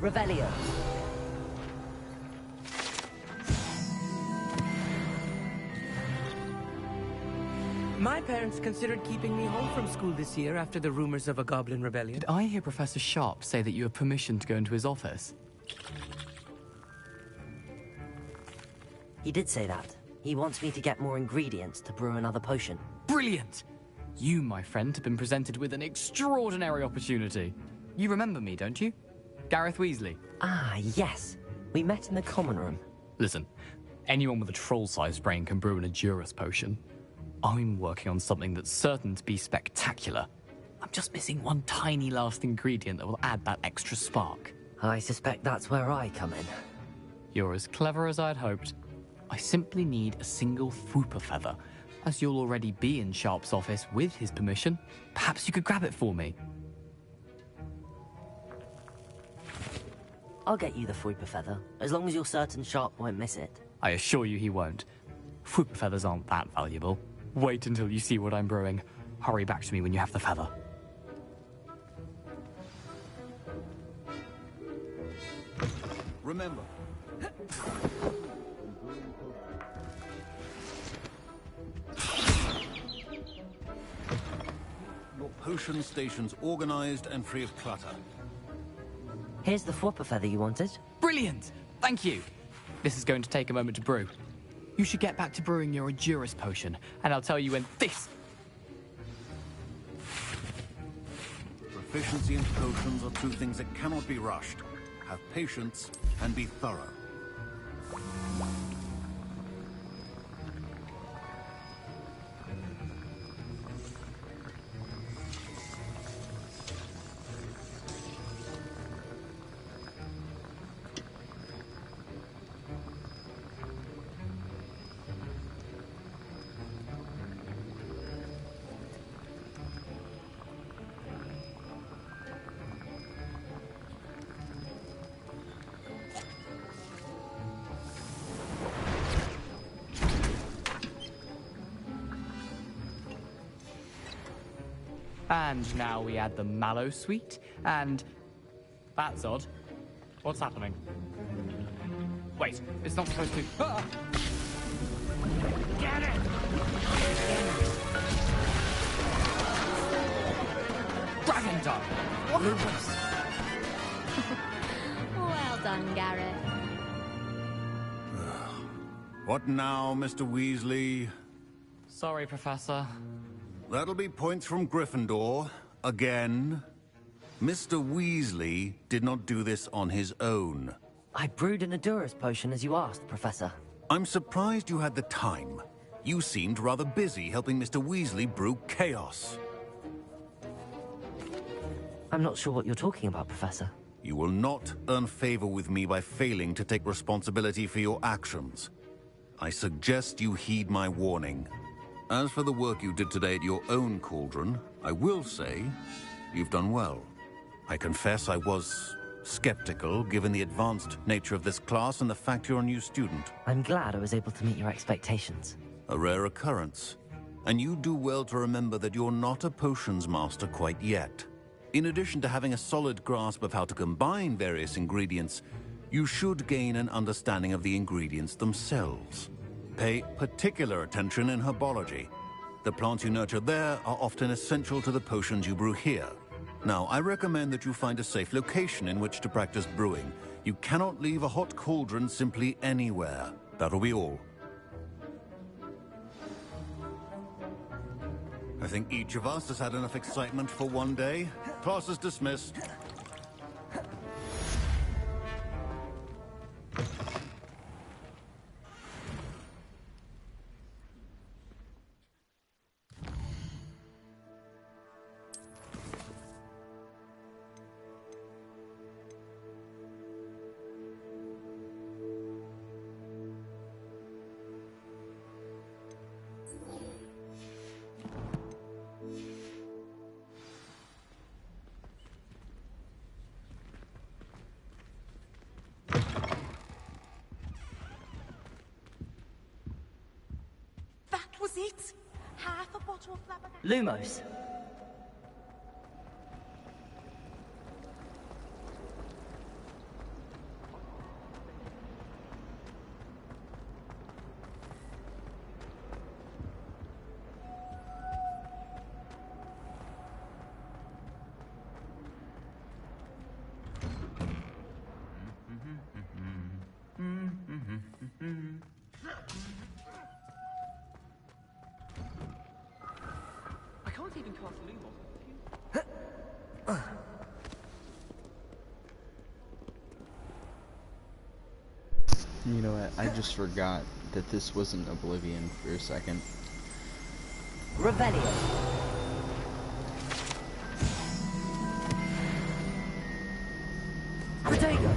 Revelio. My parents considered keeping me home from school this year after the rumors of a goblin rebellion. Did I hear Professor Sharp say that you have permission to go into his office? He did say that. He wants me to get more ingredients to brew another potion. Brilliant! You, my friend, have been presented with an extraordinary opportunity. You remember me, don't you? Gareth Weasley. Ah, yes. We met in the common room. Listen, anyone with a troll-sized brain can brew an Edurus potion. I'm working on something that's certain to be spectacular. I'm just missing one tiny last ingredient that will add that extra spark. I suspect that's where I come in. You're as clever as I'd hoped. I simply need a single Fwooper feather. As you'll already be in Sharp's office with his permission, perhaps you could grab it for me. I'll get you the Fwooper feather, as long as you're certain Sharp won't miss it. I assure you he won't. Fwooper feathers aren't that valuable. Wait until you see what I'm brewing. Hurry back to me when you have the feather. Remember. Your potion station's organized and free of clutter. Here's the Fwooper feather you wanted. Brilliant! Thank you! This is going to take a moment to brew. You should get back to brewing your Edurus potion, and I'll tell you when this... Proficiency and potions are two things that cannot be rushed. Have patience and be thorough. And now we add the mallow sweet, and... That's odd. What's happening? Wait, it's not supposed to... Ah! Get it! Dragon Dog! Lupus! Well done, Gareth. What now, Mr. Weasley? Sorry, Professor. That'll be points from Gryffindor. Again. Mr. Weasley did not do this on his own. I brewed an Edurus potion as you asked, Professor. I'm surprised you had the time. You seemed rather busy helping Mr. Weasley brew chaos. I'm not sure what you're talking about, Professor. You will not earn favor with me by failing to take responsibility for your actions. I suggest you heed my warning. As for the work you did today at your own cauldron, I will say you've done well. I confess I was skeptical, given the advanced nature of this class and the fact you're a new student. I'm glad I was able to meet your expectations. A rare occurrence. And you do well to remember that you're not a potions master quite yet. In addition to having a solid grasp of how to combine various ingredients, you should gain an understanding of the ingredients themselves. Pay particular attention in herbology. The plants you nurture there are often essential to the potions you brew here. Now, I recommend that you find a safe location in which to practice brewing. You cannot leave a hot cauldron simply anywhere. That'll be all. I think each of us has had enough excitement for one day. Class is dismissed. Was it? Half a bottle of flabbergasted. Lumos. can't even cast Lumos. You know what? I just forgot that this wasn't Oblivion for a second. Revelio. Protego.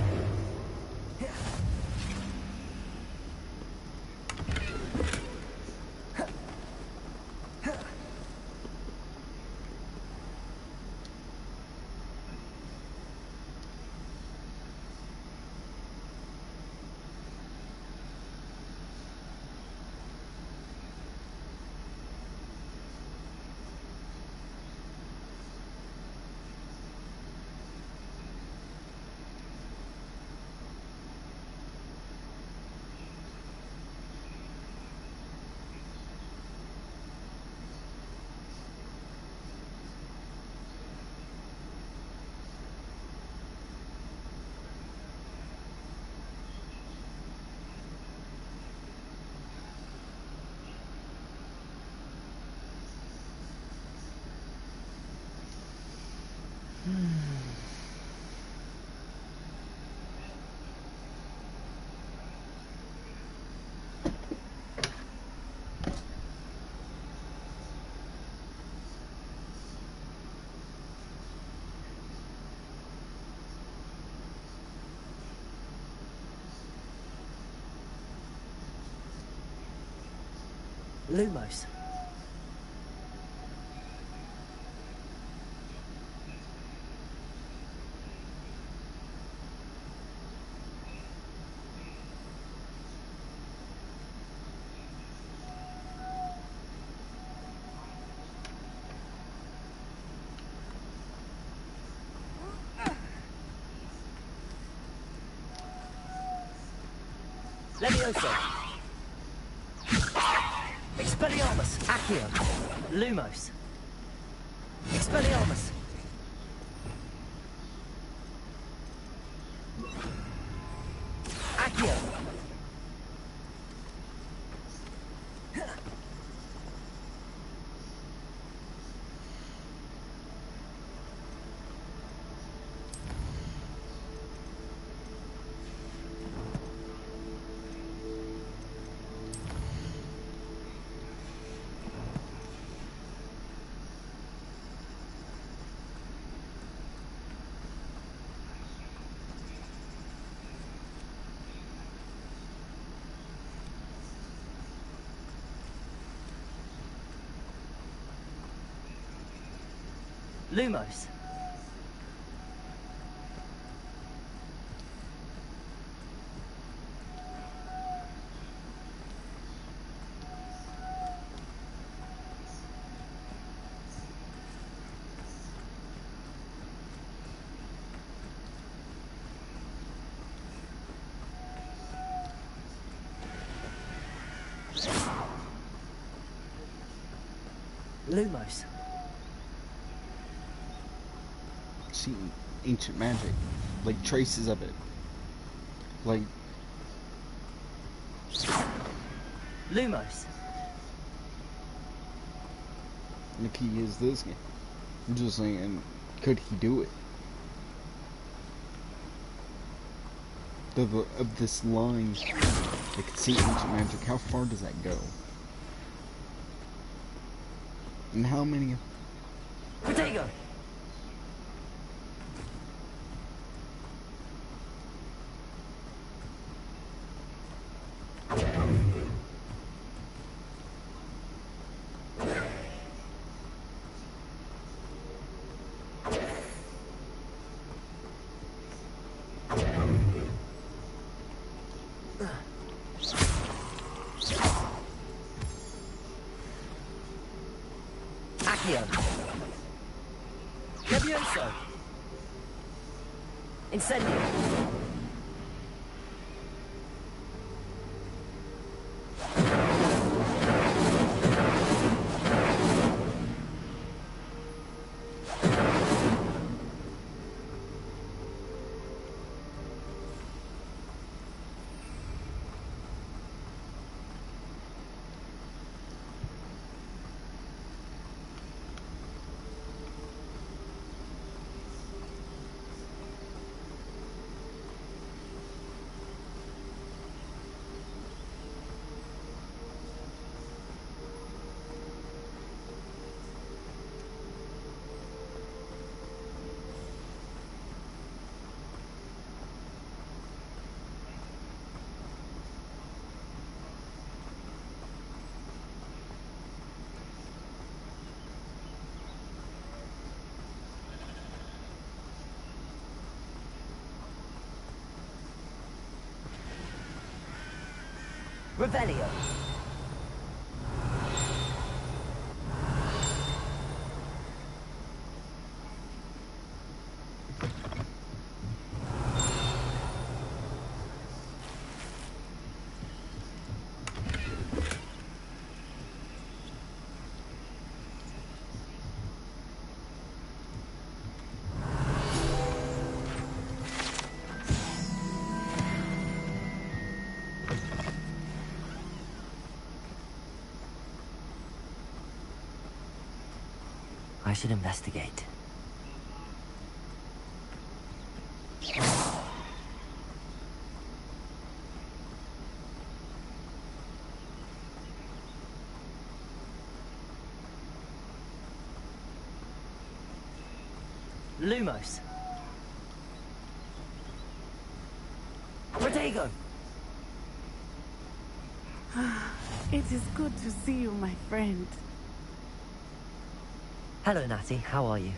Lumos. Levioso. Expelliarmus. Accio. Lumos. Expelliarmus. Accio. Lumos. Lumos. See ancient magic, like traces of it, like Lumos. the key is this game. I'm just saying, could he do it? Of this line, I could see ancient magic. How far does that go? And how many? Protego. Accio. Levioso. Incendio. Revelio. I should investigate. Lumos. Rodrigo! It is good to see you, my friend. Hello, Natty. How are you?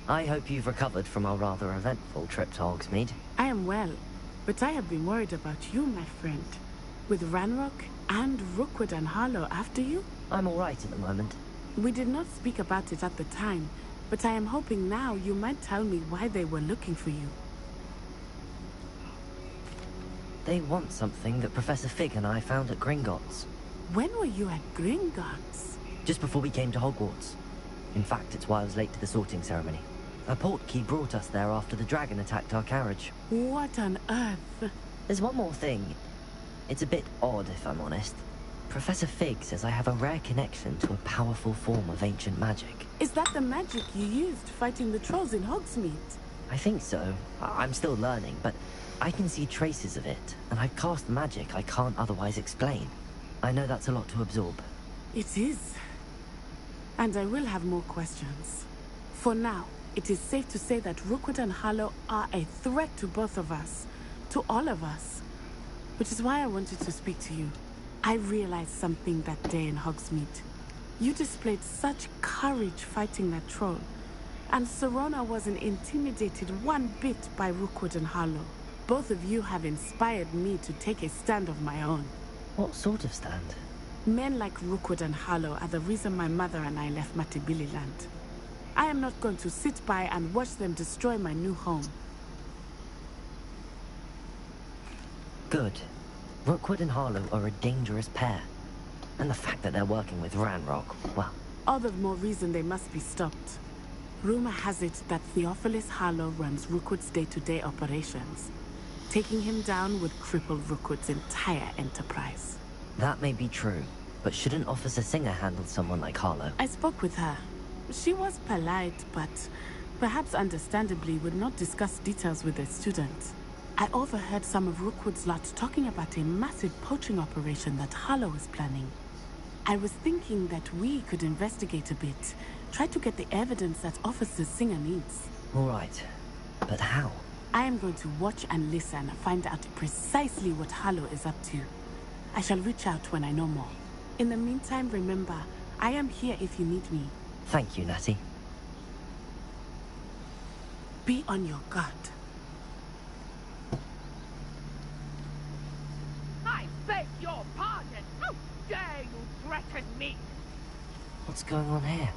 I hope you've recovered from our rather eventful trip to Hogsmeade. I am well, but I have been worried about you, my friend. With Ranrock and Rookwood and Harlow after you? I'm all right at the moment. We did not speak about it at the time, but I am hoping now you might tell me why they were looking for you. They want something that Professor Fig and I found at Gringotts. When were you at Gringotts? Just before we came to Hogwarts. In fact, it's why I was late to the sorting ceremony. A portkey brought us there after the dragon attacked our carriage. What on earth? There's one more thing. It's a bit odd, if I'm honest. Professor Fig says I have a rare connection to a powerful form of ancient magic. Is that the magic you used fighting the trolls in Hogsmeade? I think so. I'm still learning, but I can see traces of it, and I've cast magic I can't otherwise explain. I know that's a lot to absorb. It is. And I will have more questions. For now, it is safe to say that Rookwood and Harlow are a threat to both of us. To all of us. Which is why I wanted to speak to you. I realized something that day in Hogsmeade. You displayed such courage fighting that troll. And Serona wasn't intimidated one bit by Rookwood and Harlow. Both of you have inspired me to take a stand of my own. What sort of stand? Men like Rookwood and Harlow are the reason my mother and I left Matibililand. I am not going to sit by and watch them destroy my new home. Good. Rookwood and Harlow are a dangerous pair. And the fact that they're working with Ranrock, well... All the more reason they must be stopped. Rumor has it that Theophilus Harlow runs Rookwood's day-to-day operations. Taking him down would cripple Rookwood's entire enterprise. That may be true, but shouldn't Officer Singer handle someone like Harlow? I spoke with her. She was polite, but perhaps understandably would not discuss details with a student. I overheard some of Rookwood's lot talking about a massive poaching operation that Harlow is planning. I was thinking that we could investigate a bit, try to get the evidence that Officer Singer needs. All right, but how? I am going to watch and listen, find out precisely what Harlow is up to. I shall reach out when I know more. In the meantime, remember, I am here if you need me. Thank you, Natty. Be on your guard. I beg your pardon. How dare you threaten me? What's going on here?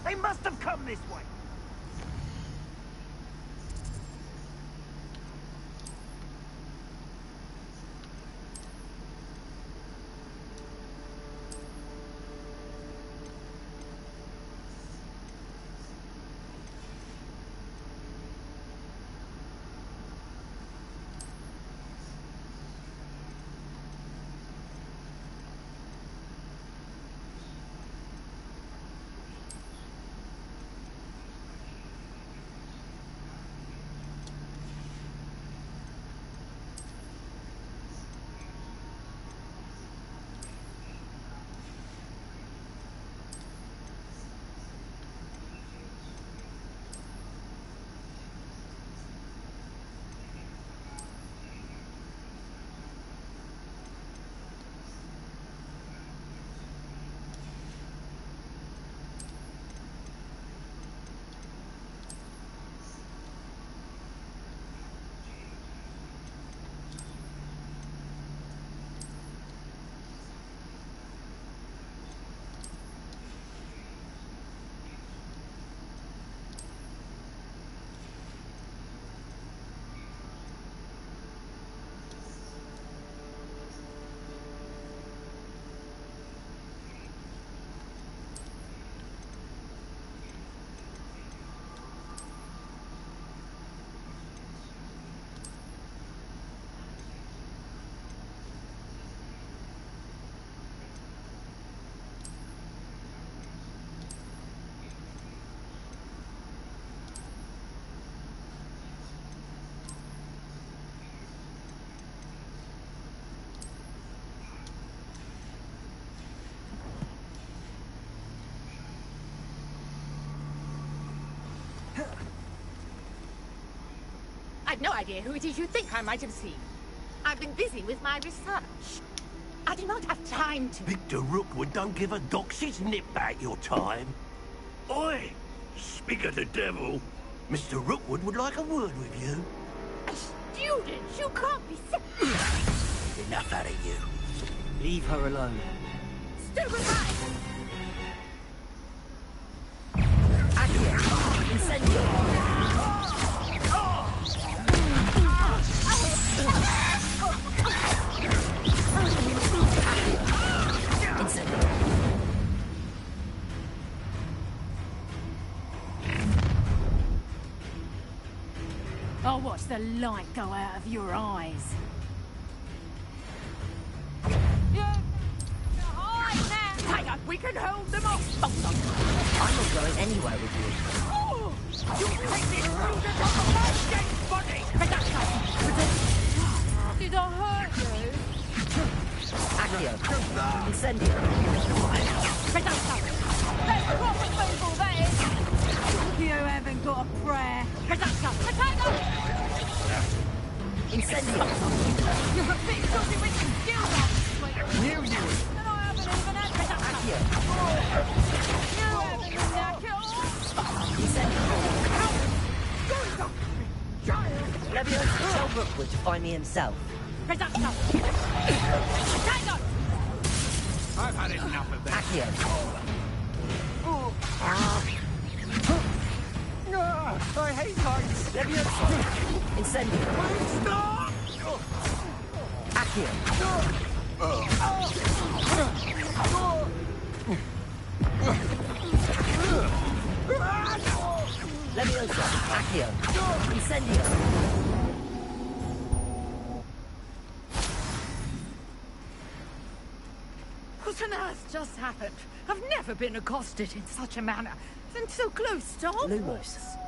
They must have come this way. no idea who it is you think I might have seen. I've been busy with my research. I do not have time to... Victor Rookwood don't give a doxy's nip back your time. Oi! Speak of the devil, Mr. Rookwood would like a word with you. A student? You can't be Enough out of you. Leave her alone. stupefying! I'll watch the light go out of your eyes. Hang on, we can hold them off! I'm not going anywhere with you. Oh, you take this prudent on the my dead body! Did I hurt you? Accio. Incendio. That's proper people, that is! You haven't got a prayer. Incendio. You're a bit dodgy with some skills, sweet. Knew you. And I haven't even had Accio. You haven't been that Incendio. Leviosa tell Rookwood to find me himself. Hang on! I've had enough of that. Accio. I hate heights. Leviosa. Incendio. Stop! Accio. Leviosa. Accio. Incendio. What on earth just happened? I've never been accosted in such a manner, and so close to Hogwarts. Lumos.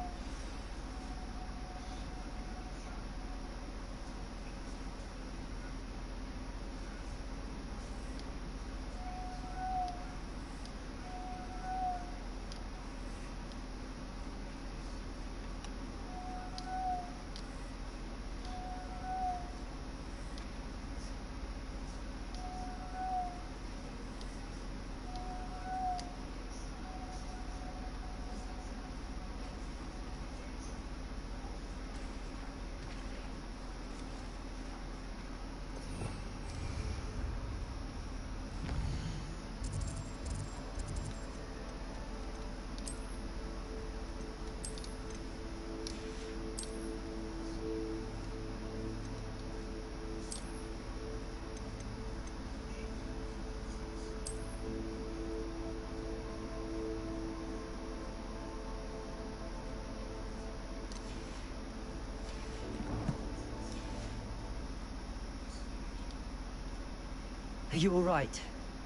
Are you all right?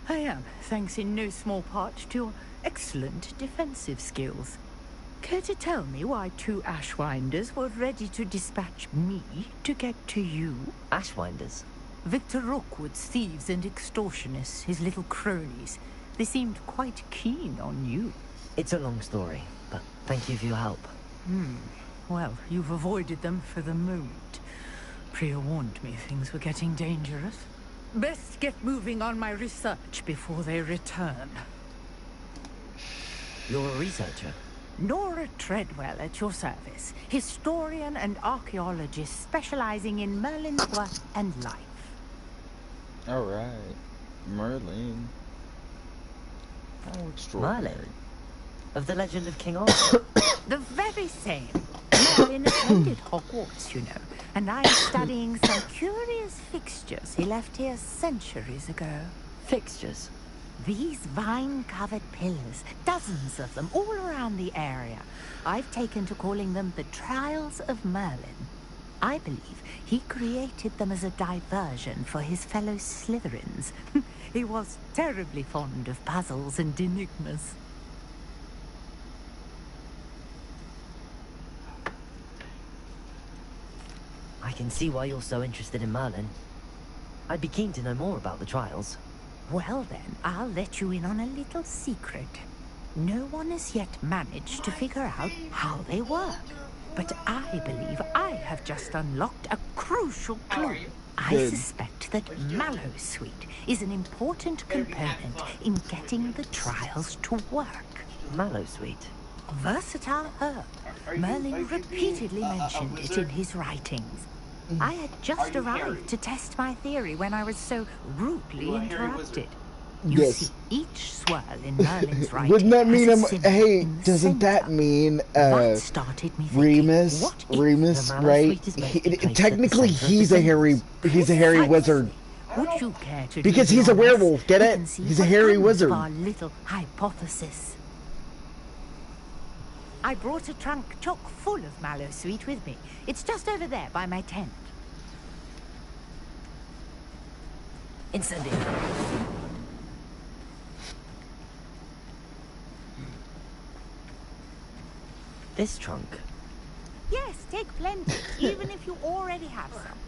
I am, thanks in no small part to your excellent defensive skills. Care to tell me why 2 Ashwinders were ready to dispatch me to get to you? Ashwinders? Victor Rookwood's thieves and extortionists, his little cronies. They seemed quite keen on you. It's a long story, but thank you for your help. Well, you've avoided them for the moment. Priya warned me things were getting dangerous. Best get moving on my research before they return. You're a researcher? Nora Treadwell at your service. Historian and archaeologist specializing in Merlin's work and life. Alright. Merlin. How extraordinary. Merlin? Of the legend of King Arthur? The very same. Merlin attended Hogwarts, you know, and I'm studying some curious fixtures he left here centuries ago. Fixtures? These vine-covered pillars, dozens of them, all around the area. I've taken to calling them the Trials of Merlin. I believe he created them as a diversion for his fellow Slytherins. He was terribly fond of puzzles and enigmas. I can see why you're so interested in Merlin. I'd be keen to know more about the trials. Well then, I'll let you in on a little secret. No one has yet managed to figure out how they work. But I believe I have just unlocked a crucial clue. I Good. suspect that Mallowsweet is an important component in getting the trials to work. Mallowsweet. Versatile herb. Merlin repeatedly mentioned it in his writings. I had just arrived to test my theory when I was so rudely interrupted. You Yes. see, each swirl in Merlin's writing Wouldn't that mean has him? a symbol Hey, in the doesn't that center. mean That started me thinking, Remus? what if Remus, the right? Mallowsweet is meant to be placed at the Technically, center of the he's a hairy Precisely. wizard Would you care to because leave he's a me on this? werewolf. Get We it? can see He's a what hairy comes wizard. of our little hypothesis. I brought a trunk chock full of Mallowsweet with me. It's just over there by my tent. Incendio. This trunk. Yes, take plenty, even if you already have some.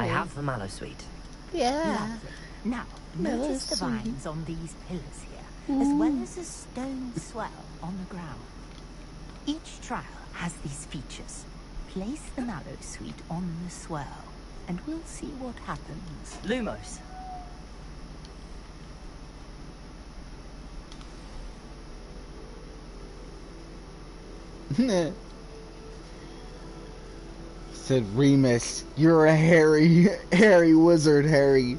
I have the Mallowsweet. Lovely. Now, notice the vines on these pillars here, as well as a stone swell on the ground. Each trial has these features. Place the Mallowsweet on the swell, and we'll see what happens. Lumos. Said Remus, you're a hairy wizard, Harry.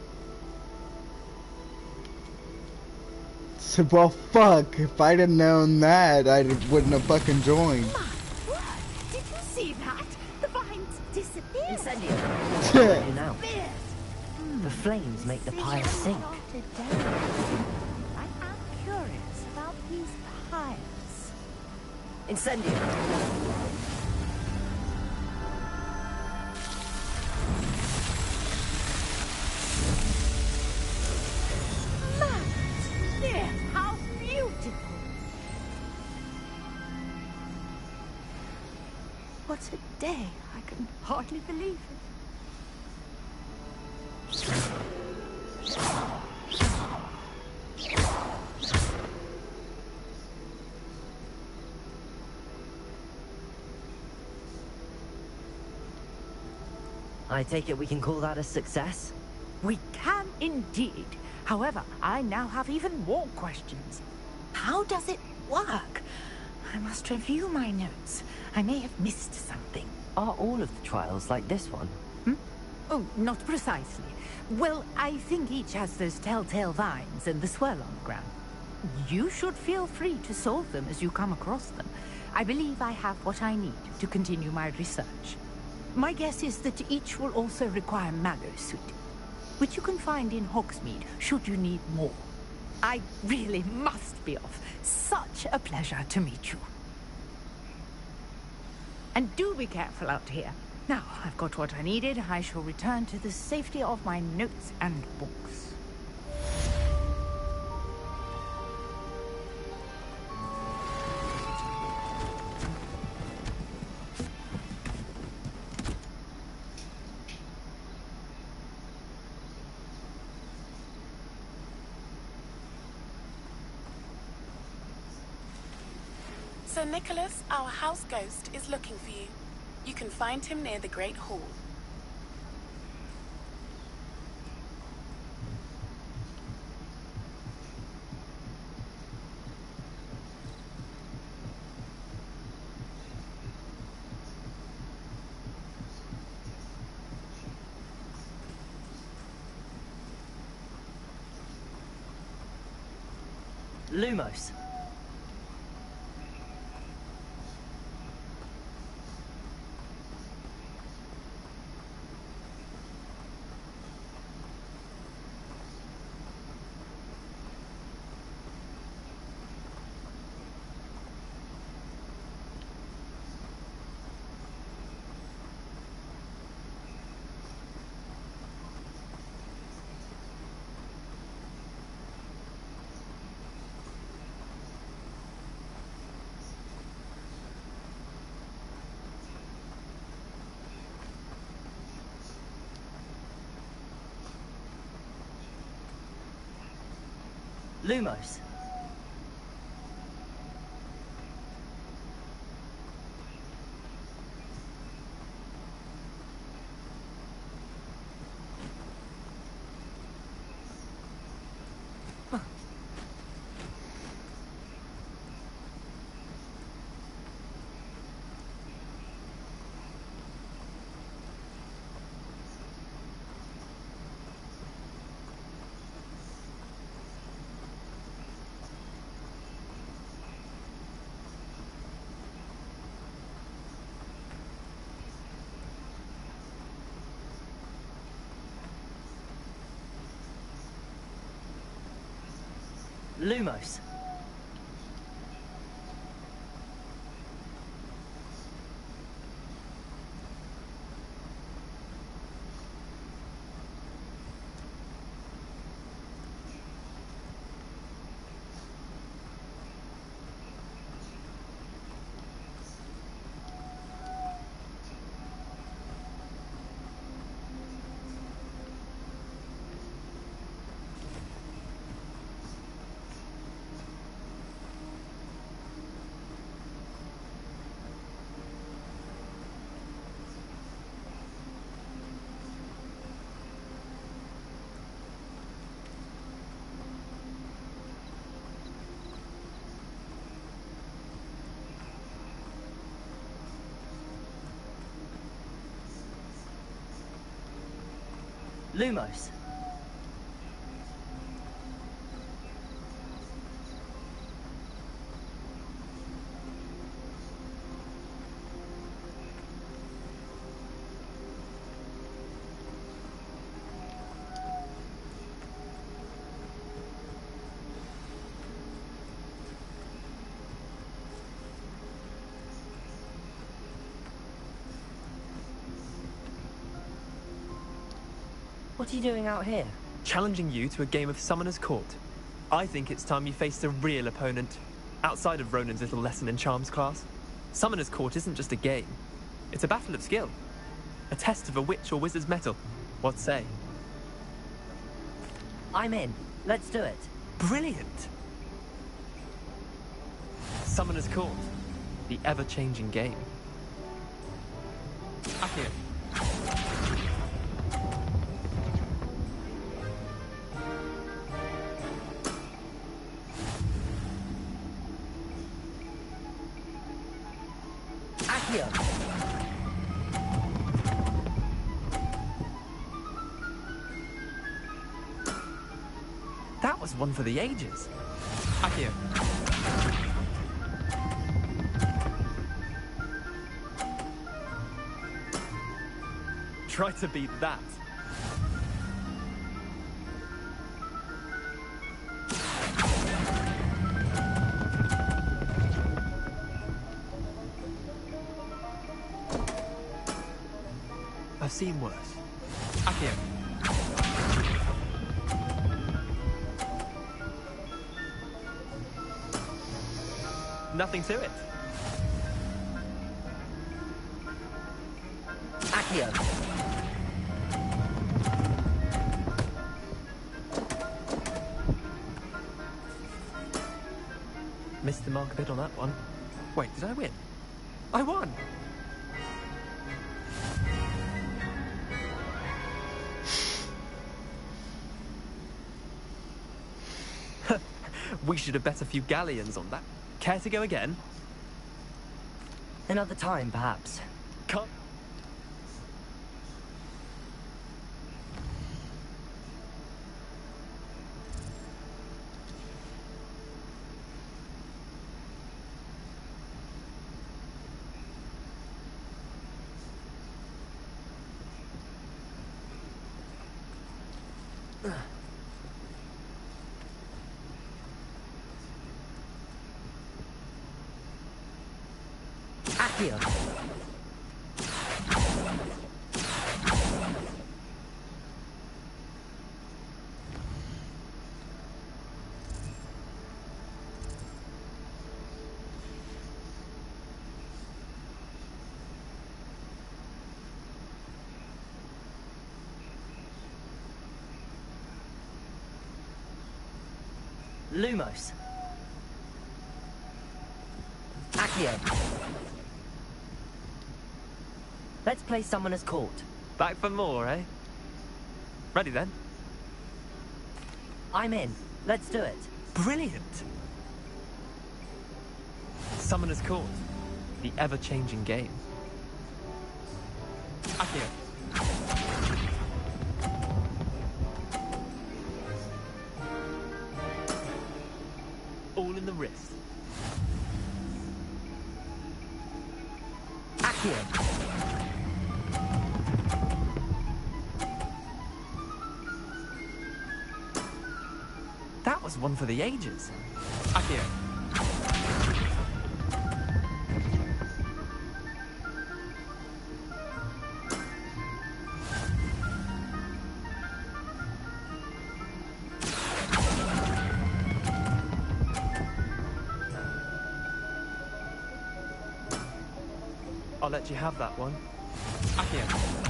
Said, well, fuck. If I'd have known that, I wouldn't have fucking joined. What? Did you see that? The vines disappeared. Incendio. What do I do now? Fierce. The flames make the pile sink. I am curious about these piles. Incendio. There, how beautiful! What a day! I can hardly believe it. I take it we can call that a success? We can indeed. However, I now have even more questions. How does it work? I must review my notes. I may have missed something. Are all of the trials like this one? Oh, not precisely. Well, I think each has those telltale vines and the swirl on the ground. You should feel free to solve them as you come across them. I believe I have what I need to continue my research. My guess is that each will also require Mallowsweet, which you can find in Hogsmeade should you need more. I really must be off. Such a pleasure to meet you. And do be careful out here. Now, I've got what I needed. I shall return to the safety of my notes and books. Sir Nicholas, our house ghost, is looking for you. You can find him near the Great Hall. Lumos. Lumos. Lumos. Lumos. What are you doing out here? Challenging you to a game of Summoner's Court. I think it's time you faced a real opponent, outside of Ronan's little lesson in charms class. Summoner's Court isn't just a game. It's a battle of skill. A test of a witch or wizard's mettle. What say? I'm in. Let's do it. Brilliant! Summoner's Court. The ever-changing game. Akio. Accio. That was one for the ages. Akio. Try to beat that. I've seen worse. Akio. Nothing to it. Accio. Missed the mark a bit on that one. Wait, did I win? I won! We should have bet a few galleons on that. Care to go again? Another time, perhaps. Can't... Accio. Lumos. Accio. Let's play Summoner's Court. Back for more, eh? Ready then? I'm in. Let's do it. Brilliant! Summoner's Court. The ever-changing game. Akio. All in the wrist. Accio. That was one for the ages. Akio. I'll let you have that one. Akio.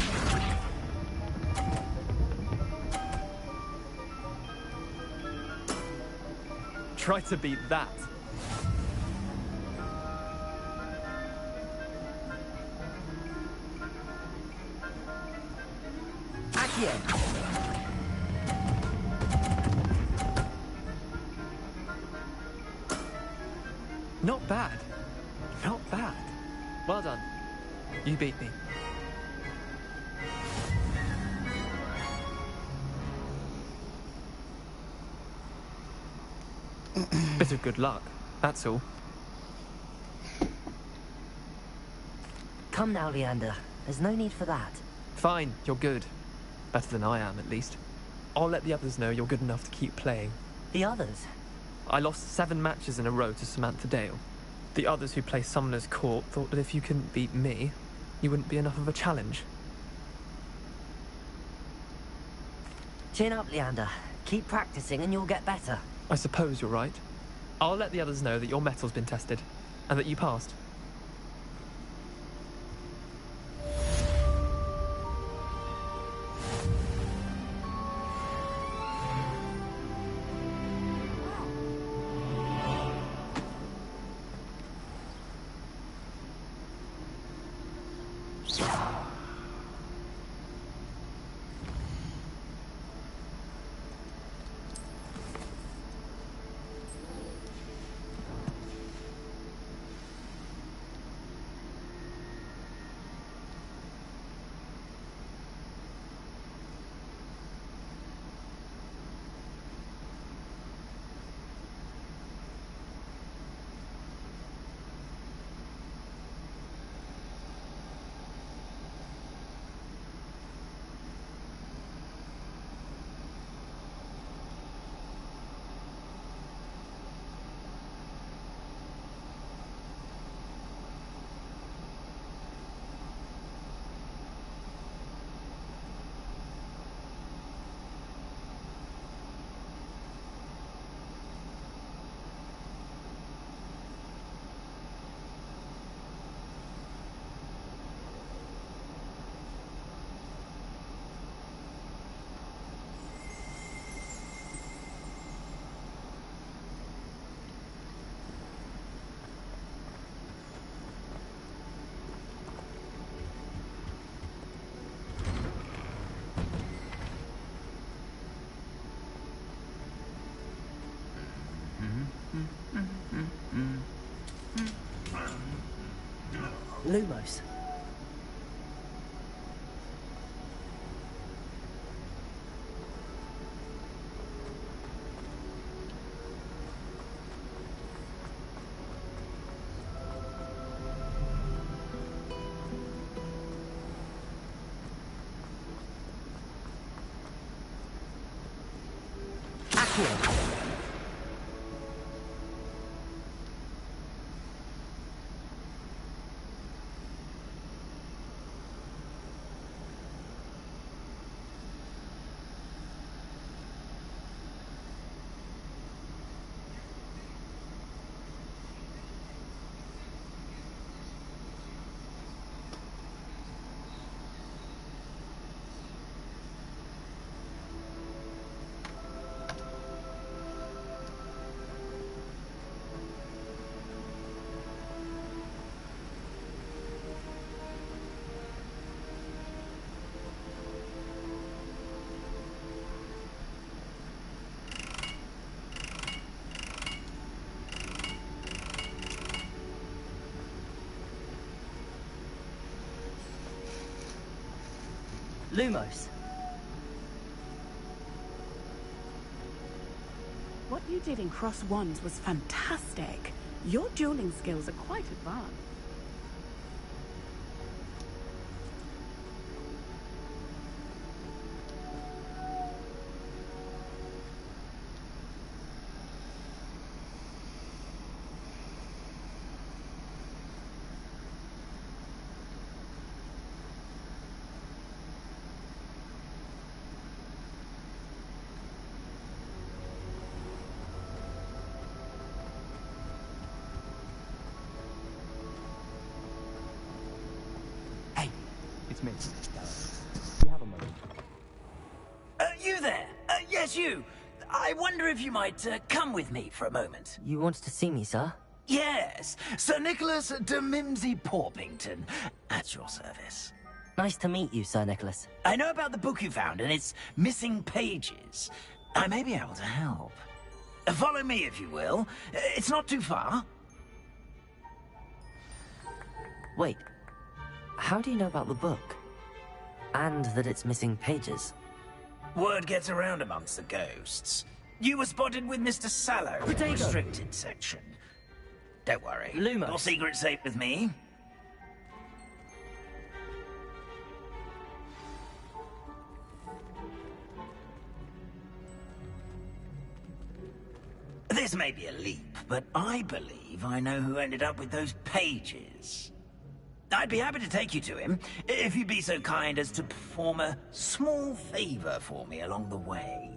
Try to beat that. Accio! Not bad. Not bad. Well done. You beat me. Bit of good luck, that's all. Come now, Leander. There's no need for that. Fine, you're good. Better than I am, at least. I'll let the others know you're good enough to keep playing. The others? I lost 7 matches in a row to Samantha Dale. The others who play Summoner's Court thought that if you couldn't beat me, you wouldn't be enough of a challenge. Chin up, Leander. Keep practicing and you'll get better. I suppose you're right. I'll let the others know that your metal's been tested, and that you passed. Lumos. Accio. Lumos. What you did in Cross Wands was fantastic. Your dueling skills are quite advanced. you. I wonder if you might come with me for a moment. You wanted to see me, sir? Yes, Sir Nicholas de Mimsy Porpington, at your service. Nice to meet you, Sir Nicholas. I know about the book you found and its missing pages. I may be able to help. Follow me, if you will. It's not too far. Wait, how do you know about the book? And that it's missing pages? Word gets around amongst the ghosts. You were spotted with Mr. Sallow, Potato. restricted section. Don't worry. Lumos. Your secret's safe with me. This may be a leap, but I believe I know who ended up with those pages. I'd be happy to take you to him, if you'd be so kind as to perform a small favor for me along the way.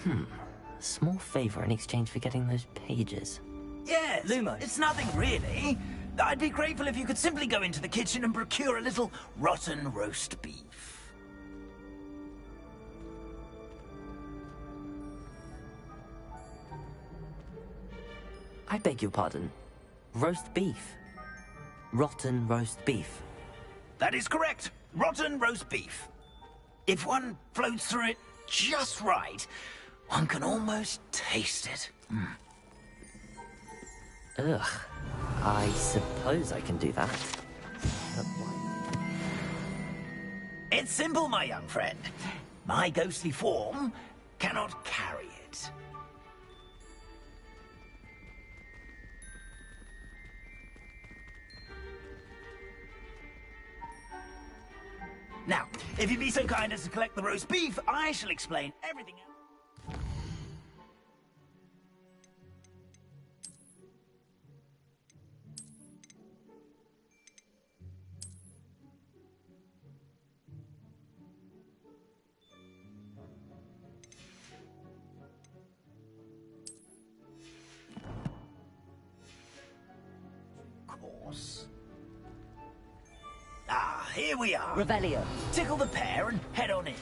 A small favor in exchange for getting those pages. Yes, Lumos. It's nothing really. I'd be grateful if you could simply go into the kitchen and procure a little rotten roast beef. I beg your pardon. Roast beef. Rotten roast beef. That is correct. Rotten roast beef. If one floats through it just right, one can almost taste it. Ugh. I suppose I can do that. But why? It's simple, my young friend. My ghostly form cannot carry it. Now, if you'd be so kind as to collect the roast beef, I shall explain everything else. Of course. Ah, here we are. Revelio. Tickle the pear and head on in.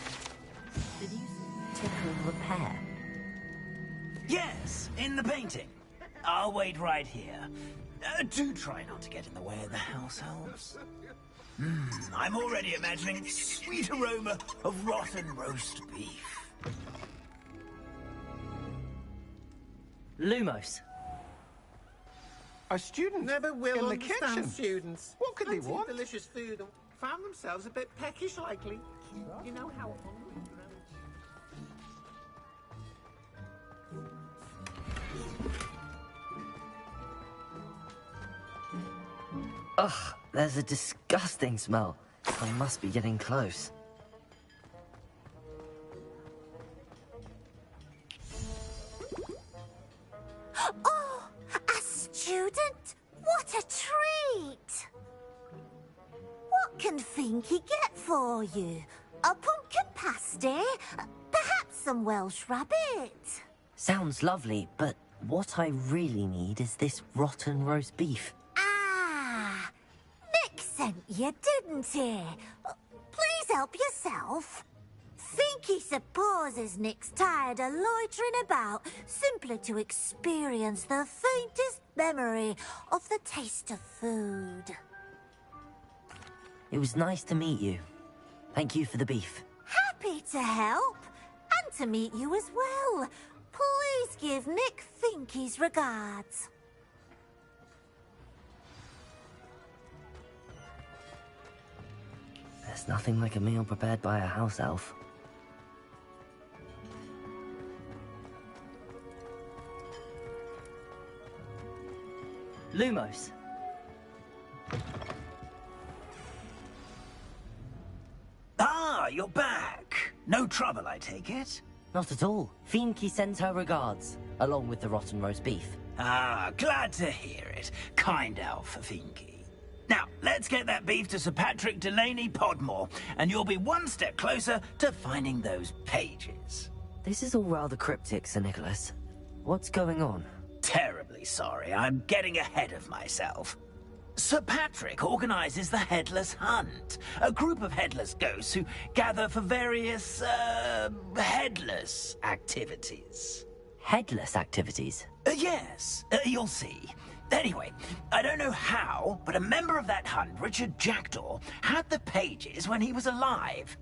Did you tickle the pear? Yes, in the painting. I'll wait right here. Do try not to get in the way of the house elves. I'm already imagining the sweet aroma of rotten roast beef. Lumos. A student Never will in the understand kitchen. students. What could they Fancy want? delicious food and found themselves a bit peckish likely. You know how hungry Ugh, there's a disgusting smell. I must be getting close. Oh, a student? What a treat! What can Finky get for you? A pumpkin pasty? Perhaps some Welsh rabbit? Sounds lovely, but what I really need is this rotten roast beef. Ah, Nick sent you, didn't he? Please help yourself. Finky supposes Nick's tired of loitering about simply to experience the faintest memory of the taste of food. It was nice to meet you. Thank you for the beef. Happy to help, and to meet you as well. Please give Nick Finky's regards. There's nothing like a meal prepared by a house elf. Lumos. Ah, you're back. No trouble, I take it? Not at all. Finky sends her regards, along with the rotten roast beef. Ah, glad to hear it. Kind elf, Finky. Now, let's get that beef to Sir Patrick Delaney Podmore, and you'll be one step closer to finding those pages. This is all rather cryptic, Sir Nicholas. What's going on? Terribly sorry, I'm getting ahead of myself. Sir Patrick organizes the Headless Hunt, a group of headless ghosts who gather for various, headless activities. Headless activities? Yes, you'll see. Anyway, I don't know how, but a member of that hunt, Richard Jackdaw, had the pages when he was alive.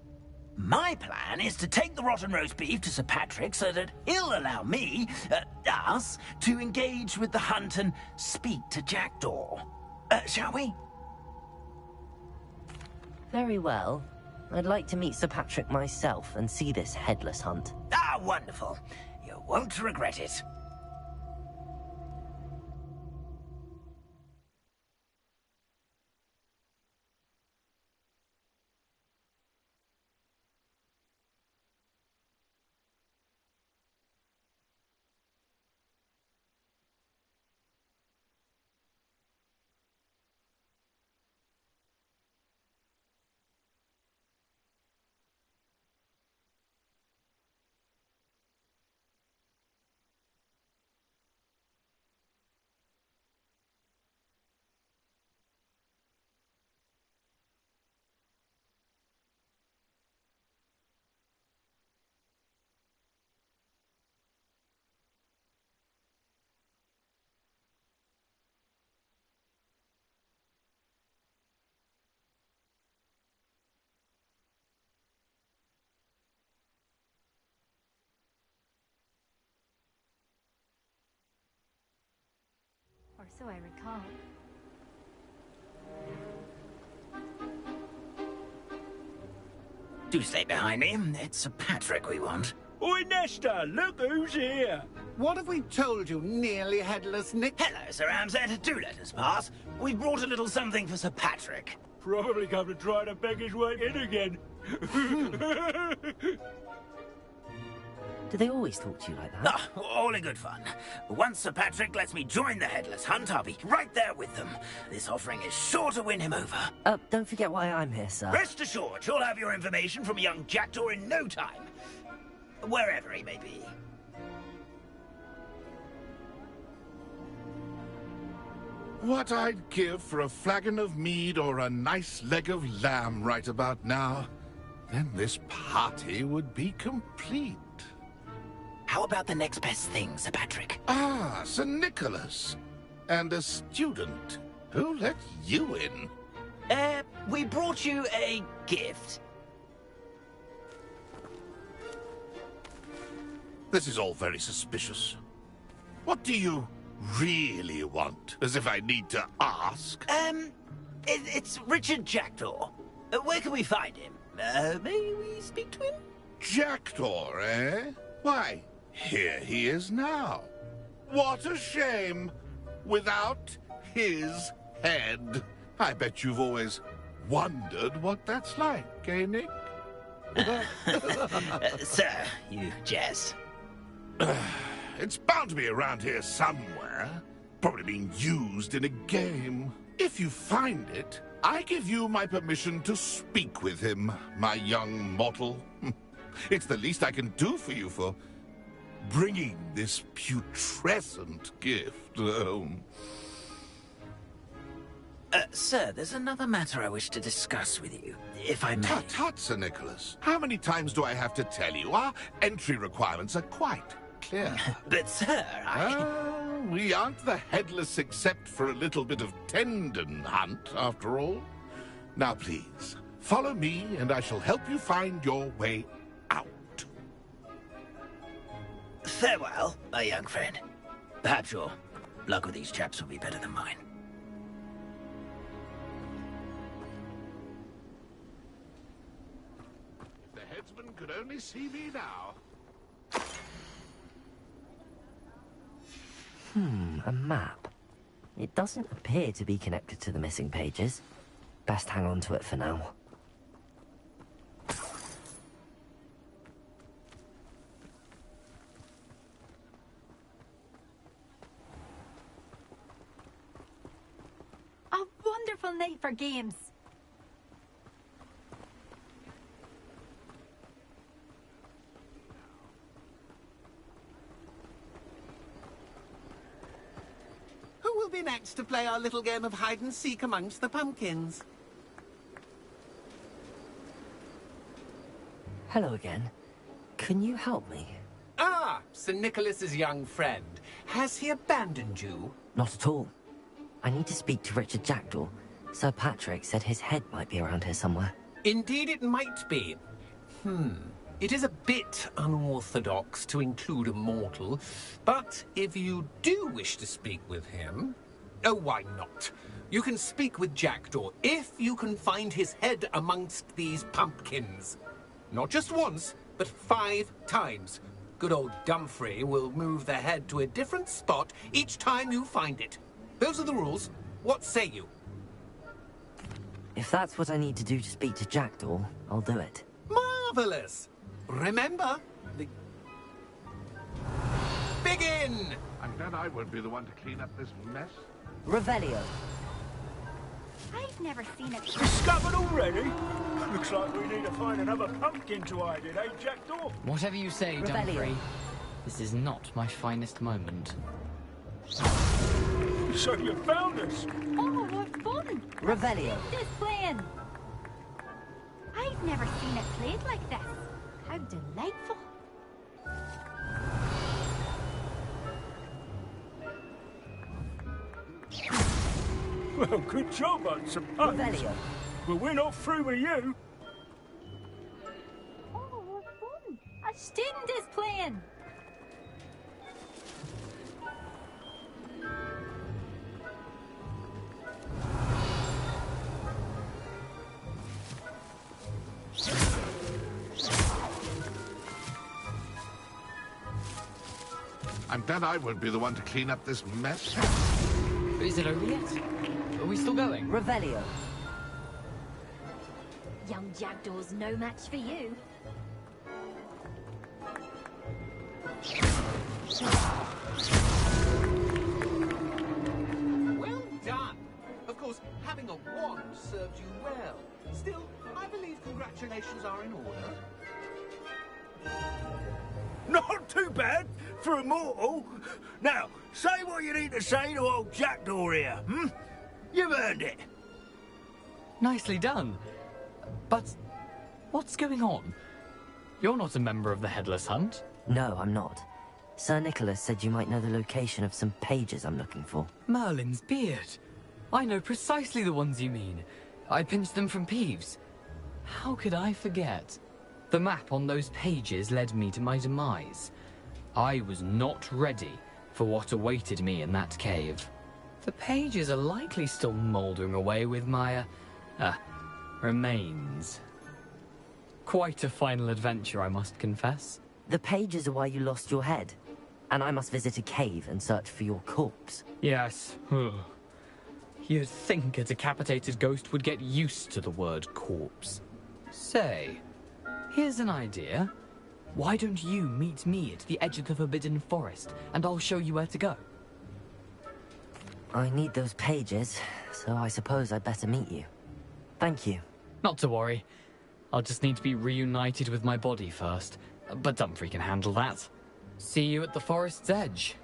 My plan is to take the rotten roast beef to Sir Patrick so that he'll allow me, us, to engage with the hunt and speak to Jackdaw. Shall we? Very well. I'd like to meet Sir Patrick myself and see this headless hunt. Ah, wonderful. You won't regret it. Or so I recall. Do stay behind me. It's Sir Patrick we want. Oi, Nesta, look who's here. What have we told you, nearly headless Nick? Hello, Sir Ramsed. Do let us pass. We brought a little something for Sir Patrick. Probably come to try to beg his way in again. Do they always talk to you like that? Ah, all in good fun. Once Sir Patrick lets me join the Headless Hunt, I'll be right there with them. This offering is sure to win him over. Don't forget why I'm here, sir. Rest assured, you'll have your information from young Jackdaw in no time. Wherever he may be. What I'd give for a flagon of mead or a nice leg of lamb right about now. Then this party would be complete. How about the next best thing, Sir Patrick? Ah, Sir Nicholas. And a student. Who let you in? We brought you a gift. This is all very suspicious. What do you really want? As if I need to ask. It's Richard Jackdaw. Where can we find him? May we speak to him? Jackdaw, eh? Why, here he is now. What a shame. Without his head. I bet you've always wondered what that's like, eh, Nick? Sir, you jest. It's bound to be around here somewhere. Probably being used in a game. If you find it, I give you my permission to speak with him, my young mortal. It's the least I can do for you for bringing this putrescent gift home. Sir, there's another matter I wish to discuss with you, if I may. Tut, Sir Nicholas. How many times do I have to tell you? Our entry requirements are quite clear. But, sir, we aren't the headless except for a little bit of tendon hunt, after all. Now, please, follow me, and I shall help you find your way out. Farewell, my young friend. Perhaps your luck with these chaps will be better than mine. The headsman could only see me now. A map. It doesn't appear to be connected to the missing pages. Best hang on to it for now. A wonderful night for games. Who will will be next to play our little game of hide-and-seek amongst the pumpkins? Hello again. Can you help me? Ah, Sir Nicholas's young friend. Has he abandoned you? Not at all. I need to speak to Richard Jackdaw. Sir Patrick said his head might be around here somewhere. Indeed it might be. It is a bit unorthodox to include a mortal, but if you do wish to speak with him... Oh, why not? You can speak with Jackdaw if you can find his head amongst these pumpkins. Not just once, but 5 times. Good old Dumfrey will move the head to a different spot each time you find it. Those are the rules. What say you? If that's what I need to do to speak to Jackdaw, I'll do it. Marvelous! Remember, begin! I'm glad I won't be the one to clean up this mess. Revelio. I've never seen it. Discovered already? Looks like we need to find another pumpkin to hide in, eh, Jackdaw? Whatever you say, Dumfrey. This is not my finest moment. So you found us? Oh, what fun! Revelio. This playing. I've never seen it played like this. How delightful. Well, good job, I suppose. Revelio. But we're not through with you. Oh, what fun! A student is playing. I'm glad I won't be the one to clean up this mess. Is it over yet? Are we still going? Revelio. Young Jackdaw's no match for you. Well done! Of course, having a wand served you well. Still, I believe congratulations are in order. Not too bad for a mortal. Now, say what you need to say to old Jackdaw here, You've earned it. Nicely done. But what's going on? You're not a member of the Headless Hunt. No, I'm not. Sir Nicholas said you might know the location of some pages I'm looking for. Merlin's beard. I know precisely the ones you mean. I pinched them from Peeves. How could I forget? The map on those pages led me to my demise. I was not ready for what awaited me in that cave. The pages are likely still mouldering away with my, remains. Quite a final adventure, I must confess. The pages are why you lost your head. And I must visit a cave and search for your corpse. Yes. You'd think a decapitated ghost would get used to the word corpse. Say, here's an idea. Why don't you meet me at the edge of the Forbidden Forest, and I'll show you where to go? I need those pages, so I suppose I'd better meet you. Thank you. Not to worry. I'll just need to be reunited with my body first. But Dumfrey can handle that. See you at the forest's edge.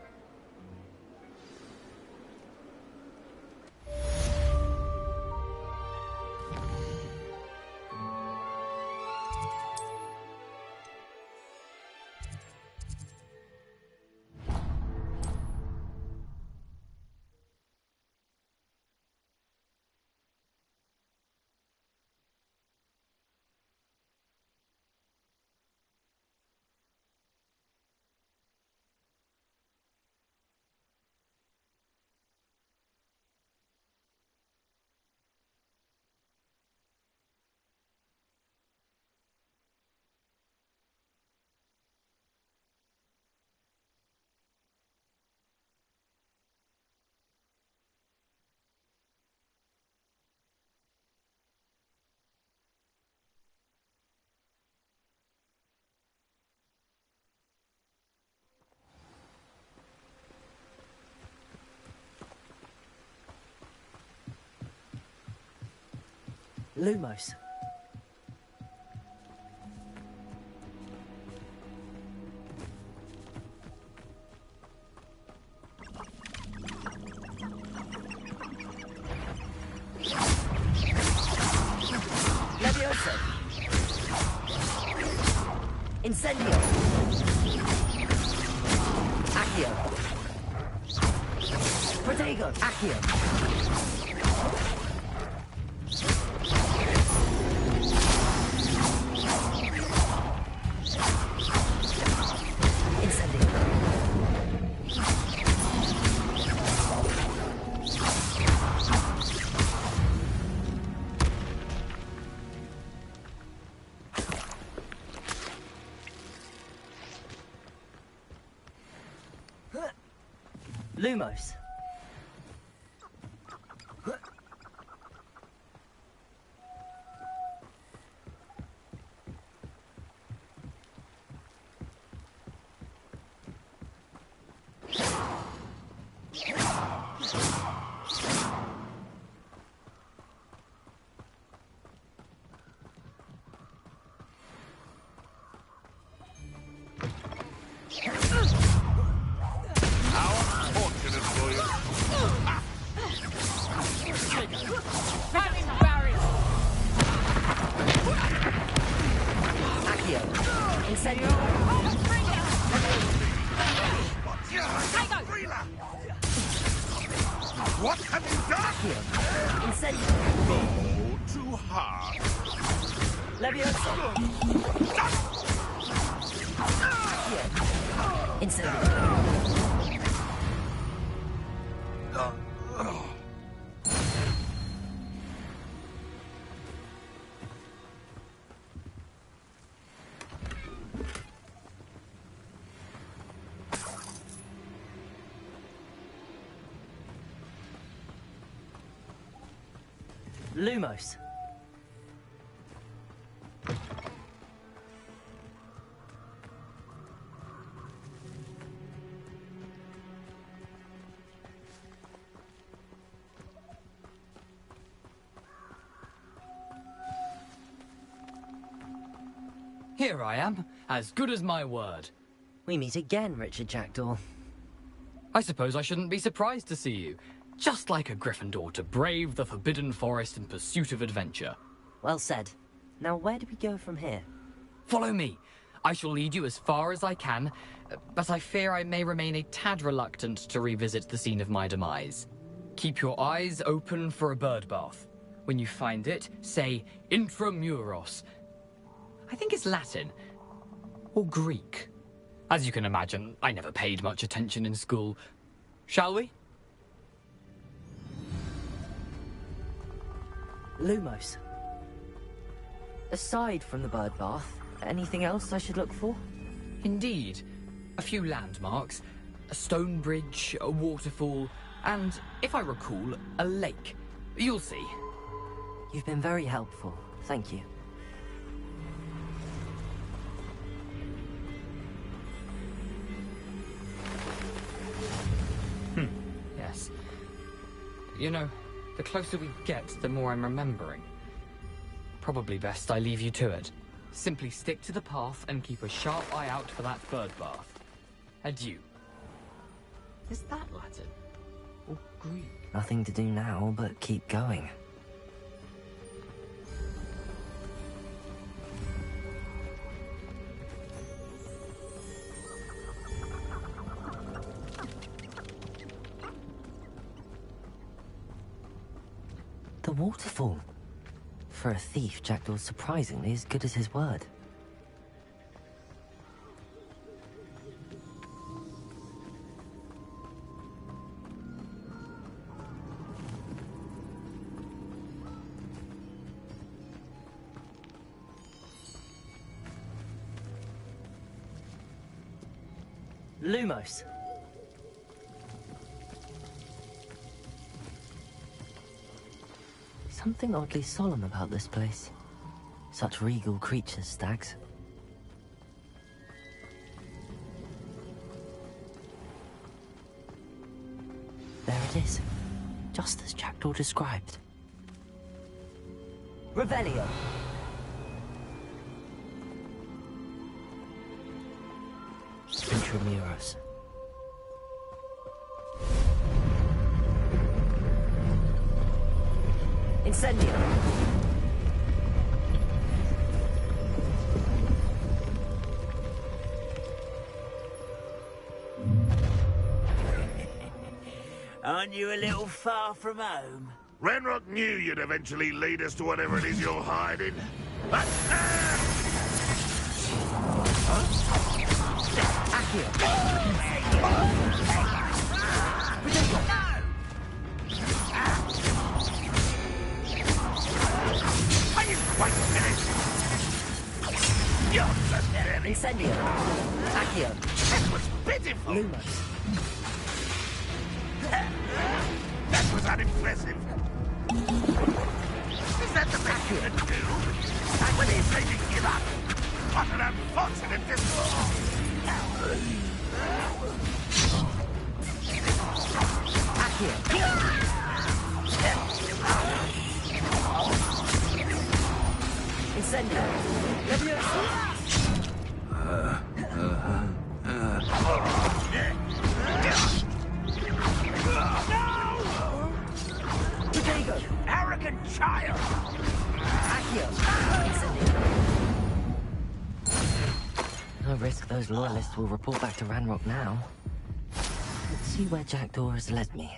Lumos. Incendio! Accio! Protego! Accio! Incendio! Lumos. What have you done? Incendio! Oh, too hard. Levioso! Incendio! Lumos. Here I am, as good as my word. We meet again, Richard Jackdaw. I suppose I shouldn't be surprised to see you. Just like a Gryffindor to brave the Forbidden Forest in pursuit of adventure. Well said. Now where do we go from here? Follow me. I shall lead you as far as I can, but I fear I may remain a tad reluctant to revisit the scene of my demise. Keep your eyes open for a bird bath. When you find it, say Intramuros. I think it's Latin. Or Greek. As you can imagine, I never paid much attention in school. Shall we? Lumos. Aside from the bird bath, anything else I should look for? Indeed. A few landmarks, a stone bridge, a waterfall, and, if I recall, a lake. You'll see. You've been very helpful. Thank you. Yes. You know, the closer we get, the more I'm remembering. Probably best I leave you to it. Simply stick to the path and keep a sharp eye out for that bird bath. Adieu. Is that Latin? Or Greek? Nothing to do now but keep going. The waterfall. For a thief, Jackdaw's surprisingly as good as his word. Lumos. Something oddly solemn about this place. Such regal creatures, stags. There it is. Just as Jackdaw described. Revelio. Intramuros. Incendio! Aren't you a little far from home? Renrock knew you'd eventually lead us to whatever it is you're hiding. Incendio. Accio. That was pitiful. Lumos. That was unimpressive. Is that the best you can do? When he said to give up. What an unfortunate dismissal. Incendio. Leviosa. Potato! Arrogant child! Accio. No risk those loyalists will report back to Ranrock now. Let's see where Jackdaw has led me.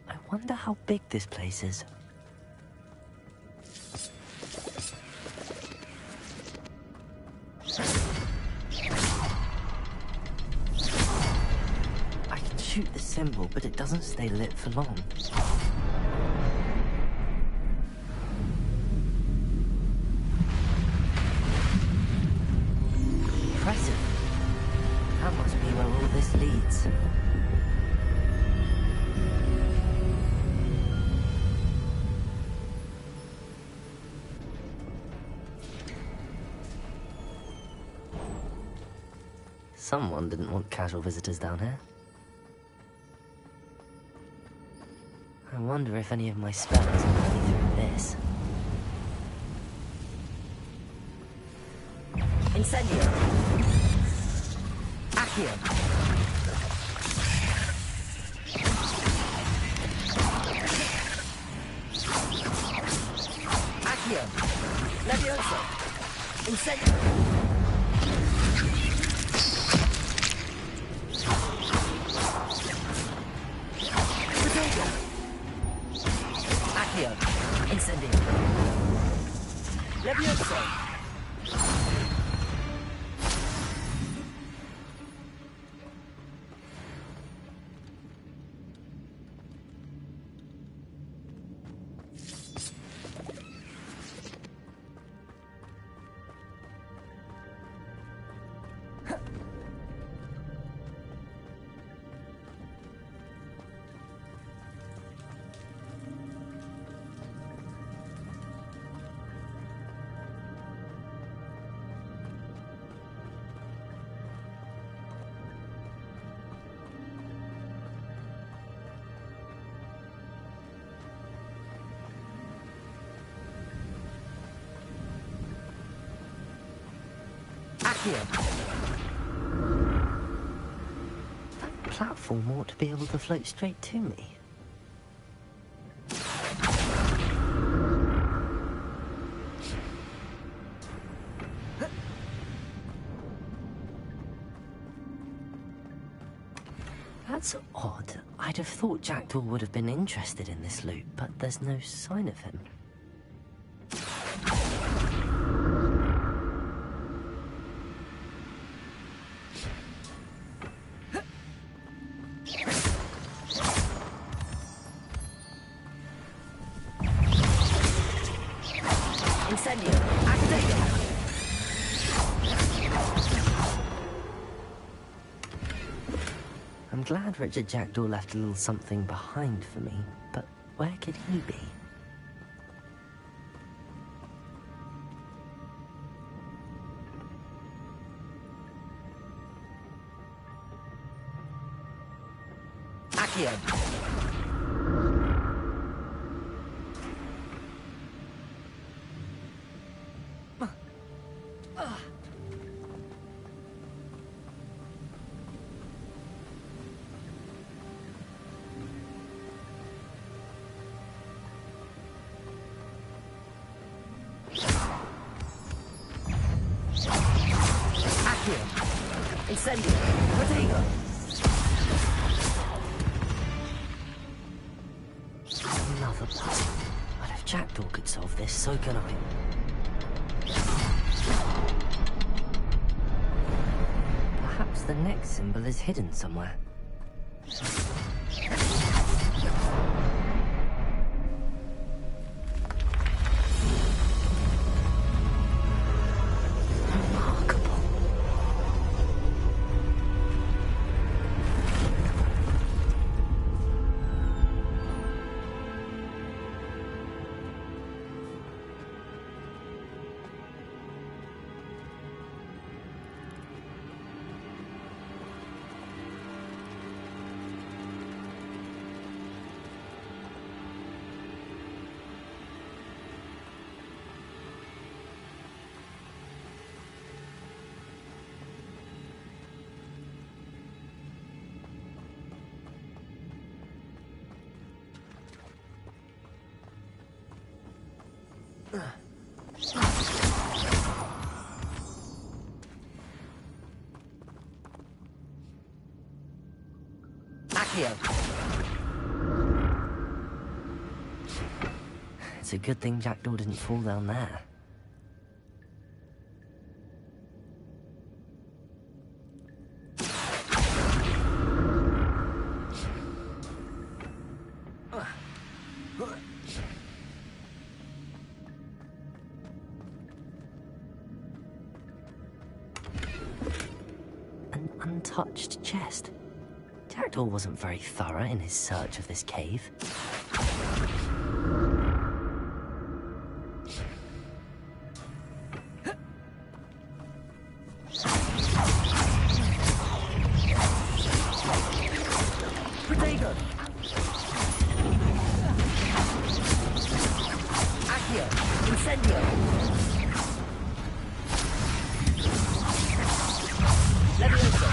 I wonder how big this place is. I can shoot the symbol, but it doesn't stay lit for long. Impressive. That must be where all this leads. Someone didn't want casual visitors down here. I wonder if any of my spells are running through this. Incendio. Accio. Accio. Leviosa. Incendio. Incendio. Leviosa. Accio. That platform ought to be able to float straight to me. That's odd. I'd have thought Jackdaw would have been interested in this loot, but there's no sign of him. Incendio. Activated. glad Richard Jackdaw left a little something behind for me, but where could he be? Accio! Incendio! Protego! Another puzzle. But if Jackdaw could solve this, so can I. Perhaps the next symbol is hidden somewhere. Accio! It's a good thing Jackdaw didn't fall down there. An untouched chest. Jackdaw wasn't very thorough in his search of this cave. Protego! Accio! Incendio! Levioso!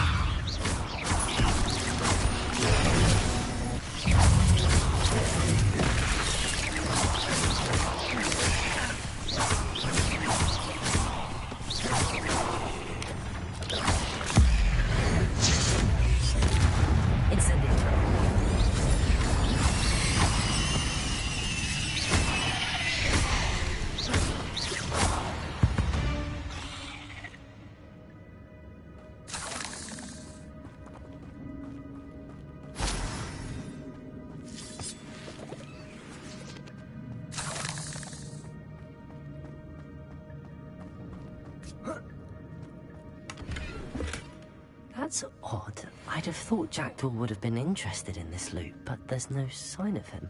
That's odd. I'd have thought Jackdaw would have been interested in this loot, but there's no sign of him.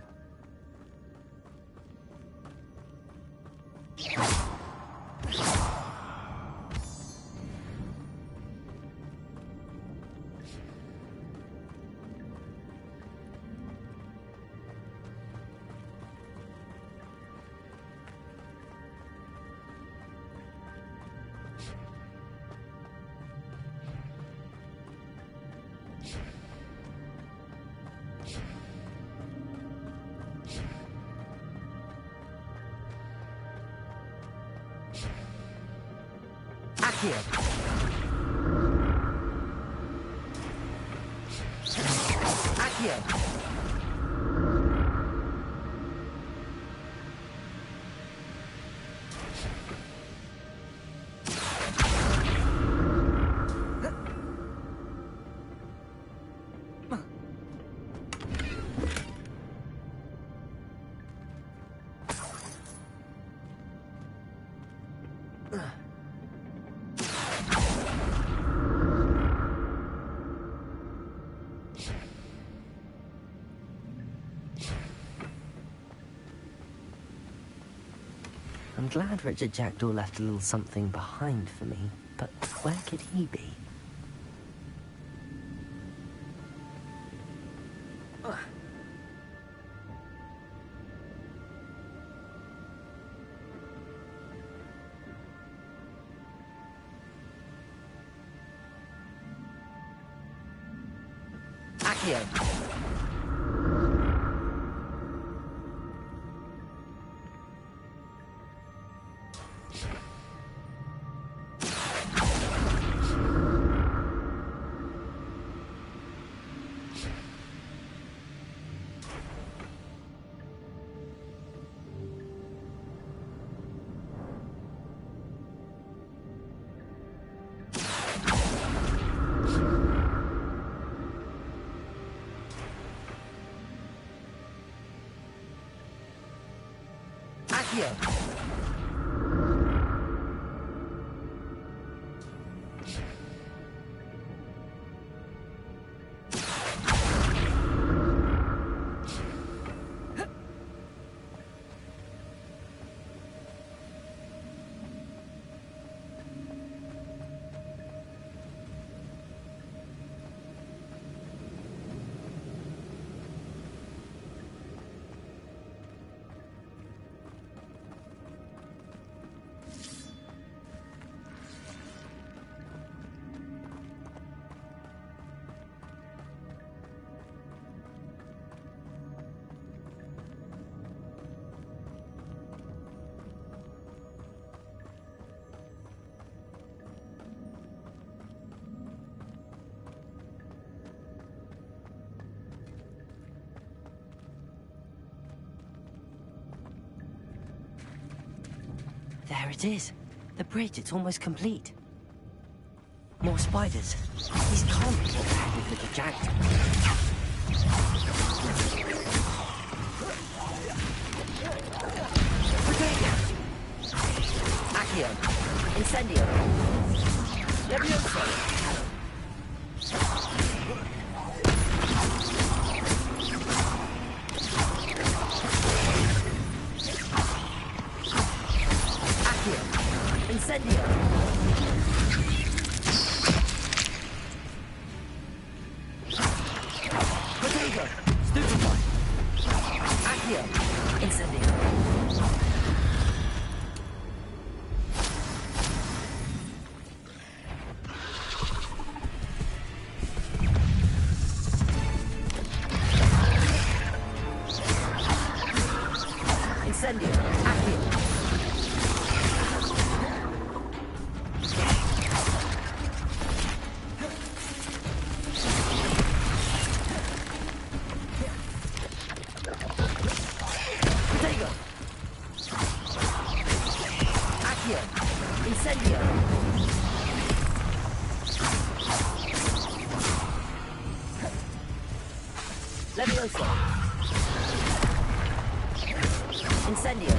Accio! Accio! I'm glad Richard Jackdaw left a little something behind for me, but where could he be? Accio! There it is. The bridge, it's almost complete. More spiders. These can't be what happened with the jackdaw. Accio. Incendio. Levioso. Incendio! Potato! Stupefy! Accio! Incendio! Incendio! Accio! Incendio! Levioso! Incendio!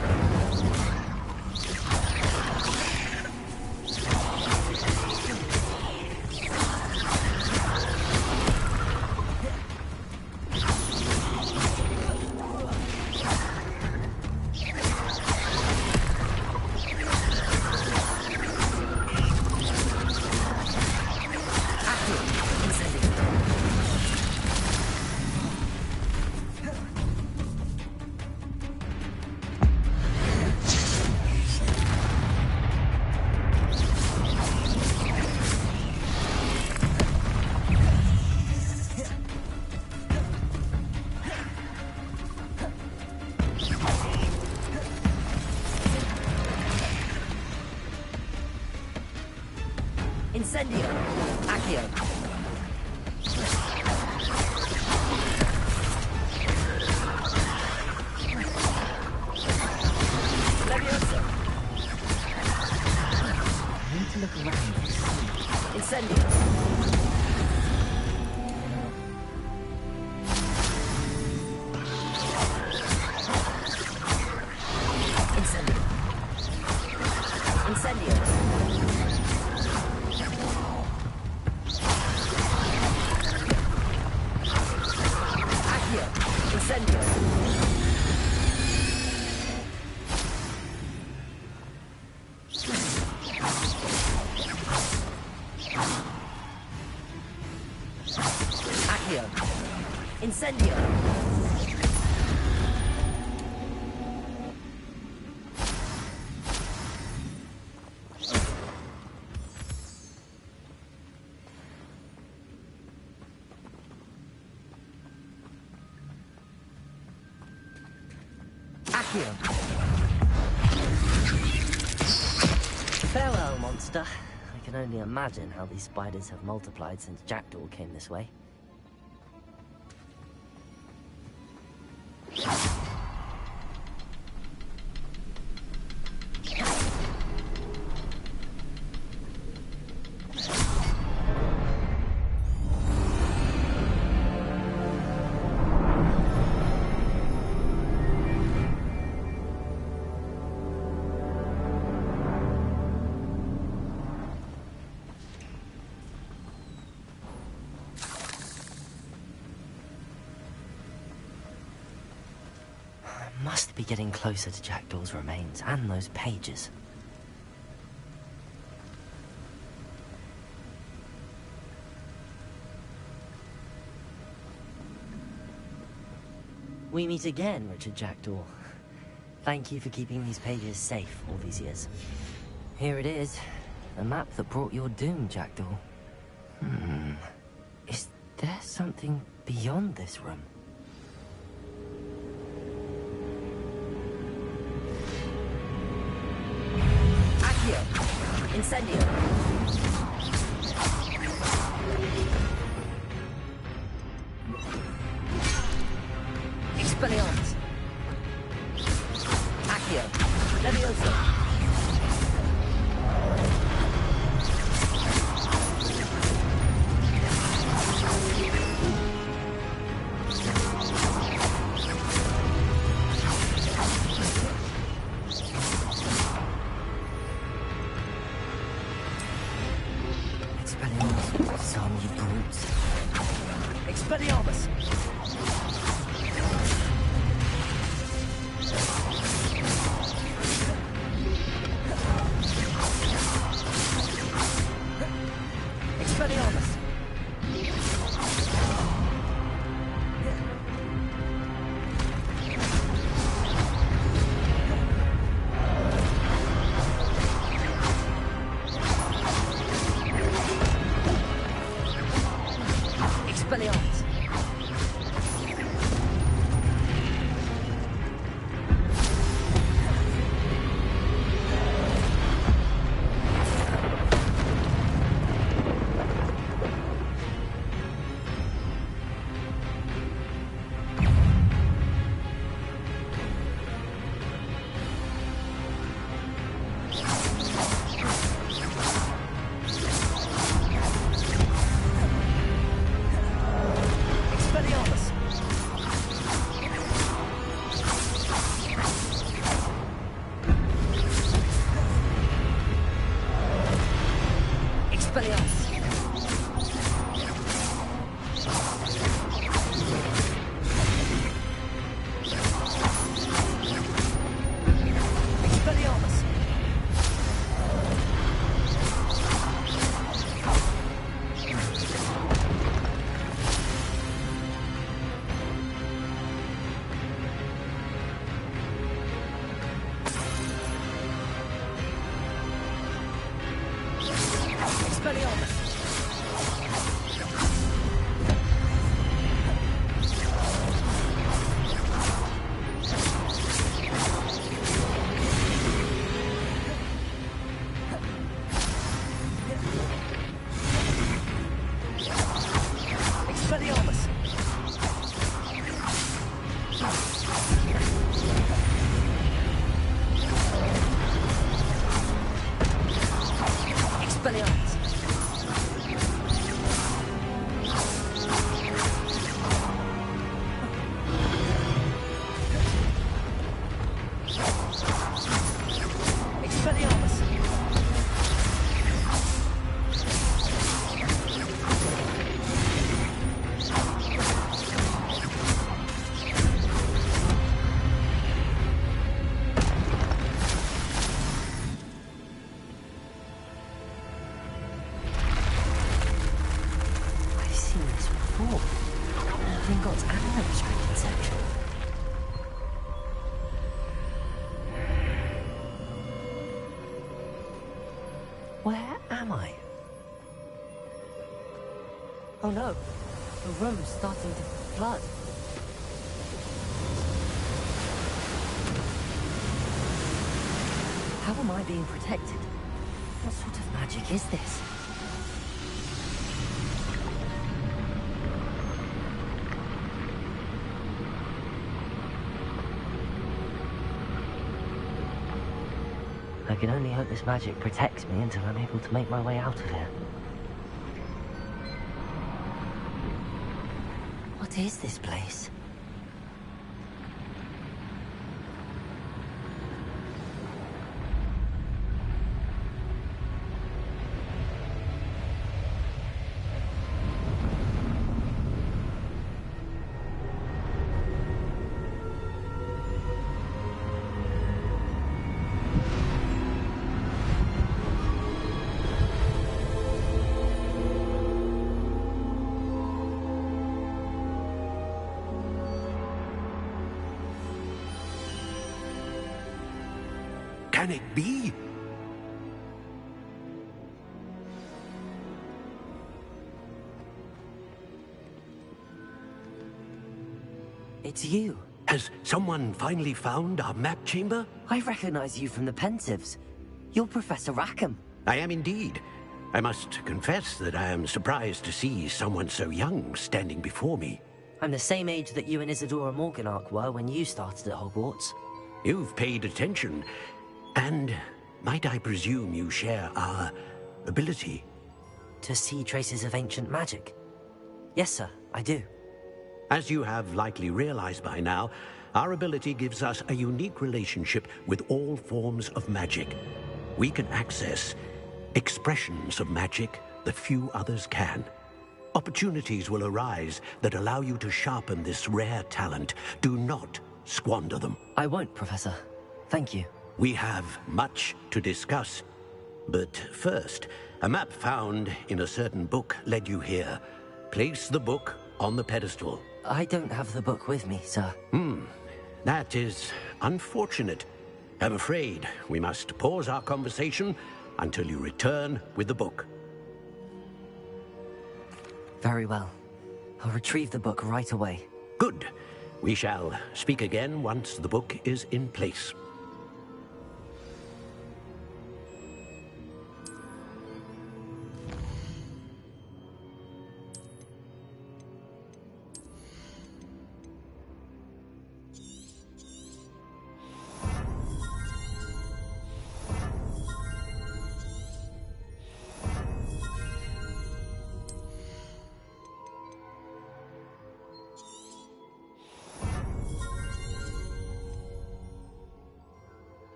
Incendio! Accio! Levioso! I need to look around and see. Incendio! Incendio! Incendio! Incendio! Accio! Farewell, monster. I can only imagine how these spiders have multiplied since Jackdaw came this way. Must be getting closer to Jackdaw's remains and those pages. We meet again, Richard Jackdaw. Thank you for keeping these pages safe all these years. Here it is, the map that brought your doom, Jackdaw. Is there something beyond this room? Incendio! Expelliarmus! Accio! Levioso! am I? Oh no, the room's starting to flood. How am I being protected? What sort of magic is this? I can only hope this magic protects me until I'm able to make my way out of here. What is this place? Can it be? It's you. Has someone finally found our map chamber? I recognize you from the Pensives. You're Professor Rackham. I am indeed. I must confess that I am surprised to see someone so young standing before me. I'm the same age that you and Isadora Morganach were when you started at Hogwarts. You've paid attention. And might I presume you share our ability? To see traces of ancient magic? Yes, sir, I do. As you have likely realized by now, our ability gives us a unique relationship with all forms of magic. We can access expressions of magic that few others can. Opportunities will arise that allow you to sharpen this rare talent. Do not squander them. I won't, Professor. Thank you. We have much to discuss. But first, a map found in a certain book led you here. Place the book on the pedestal. I don't have the book with me, sir. That is unfortunate. I'm afraid we must pause our conversation until you return with the book. Very well. I'll retrieve the book right away. Good. We shall speak again once the book is in place.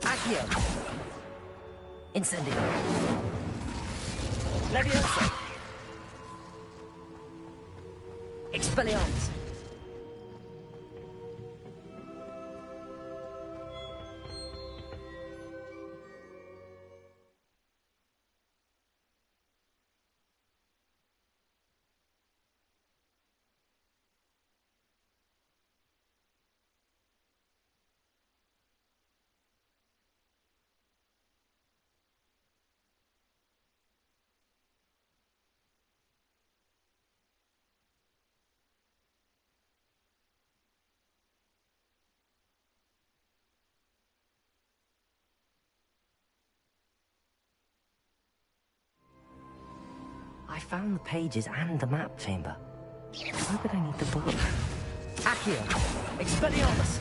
Accio! Incendio! Leviosa! Expelliarmus! I found the pages and the map chamber. Why would I need the book? Accio! Expelliarmus!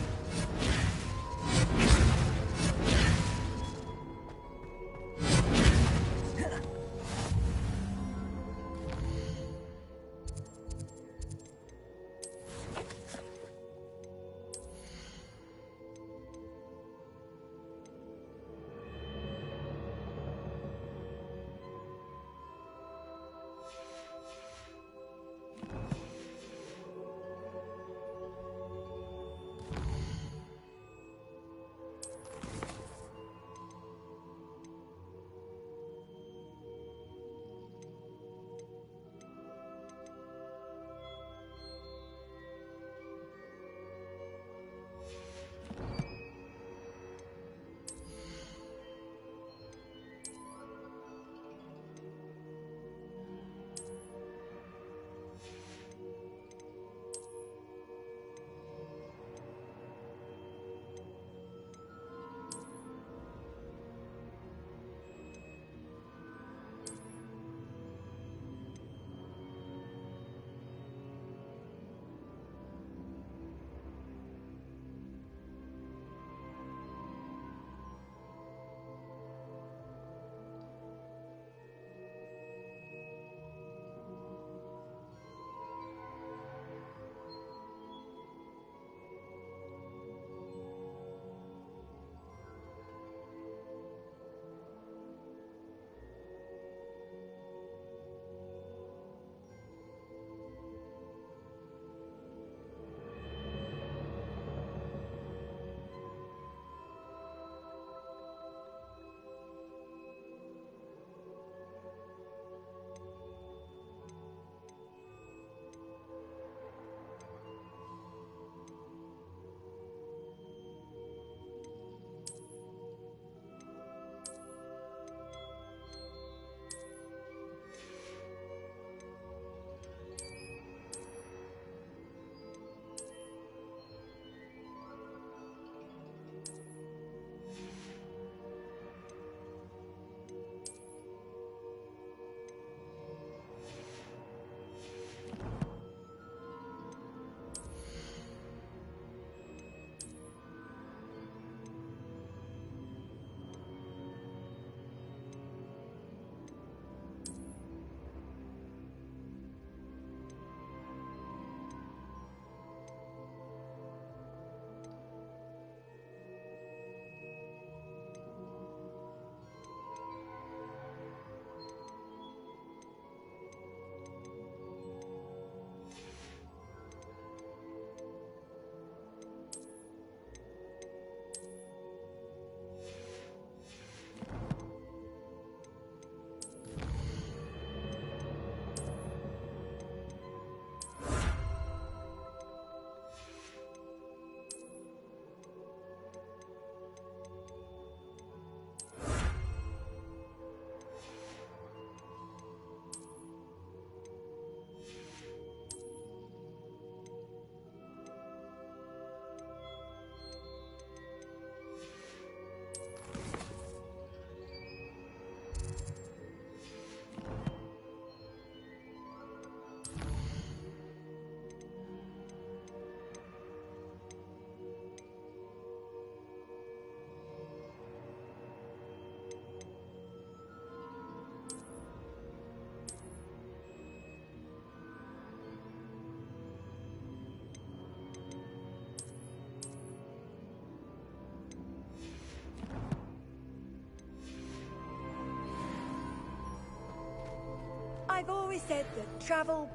I've always said that travel...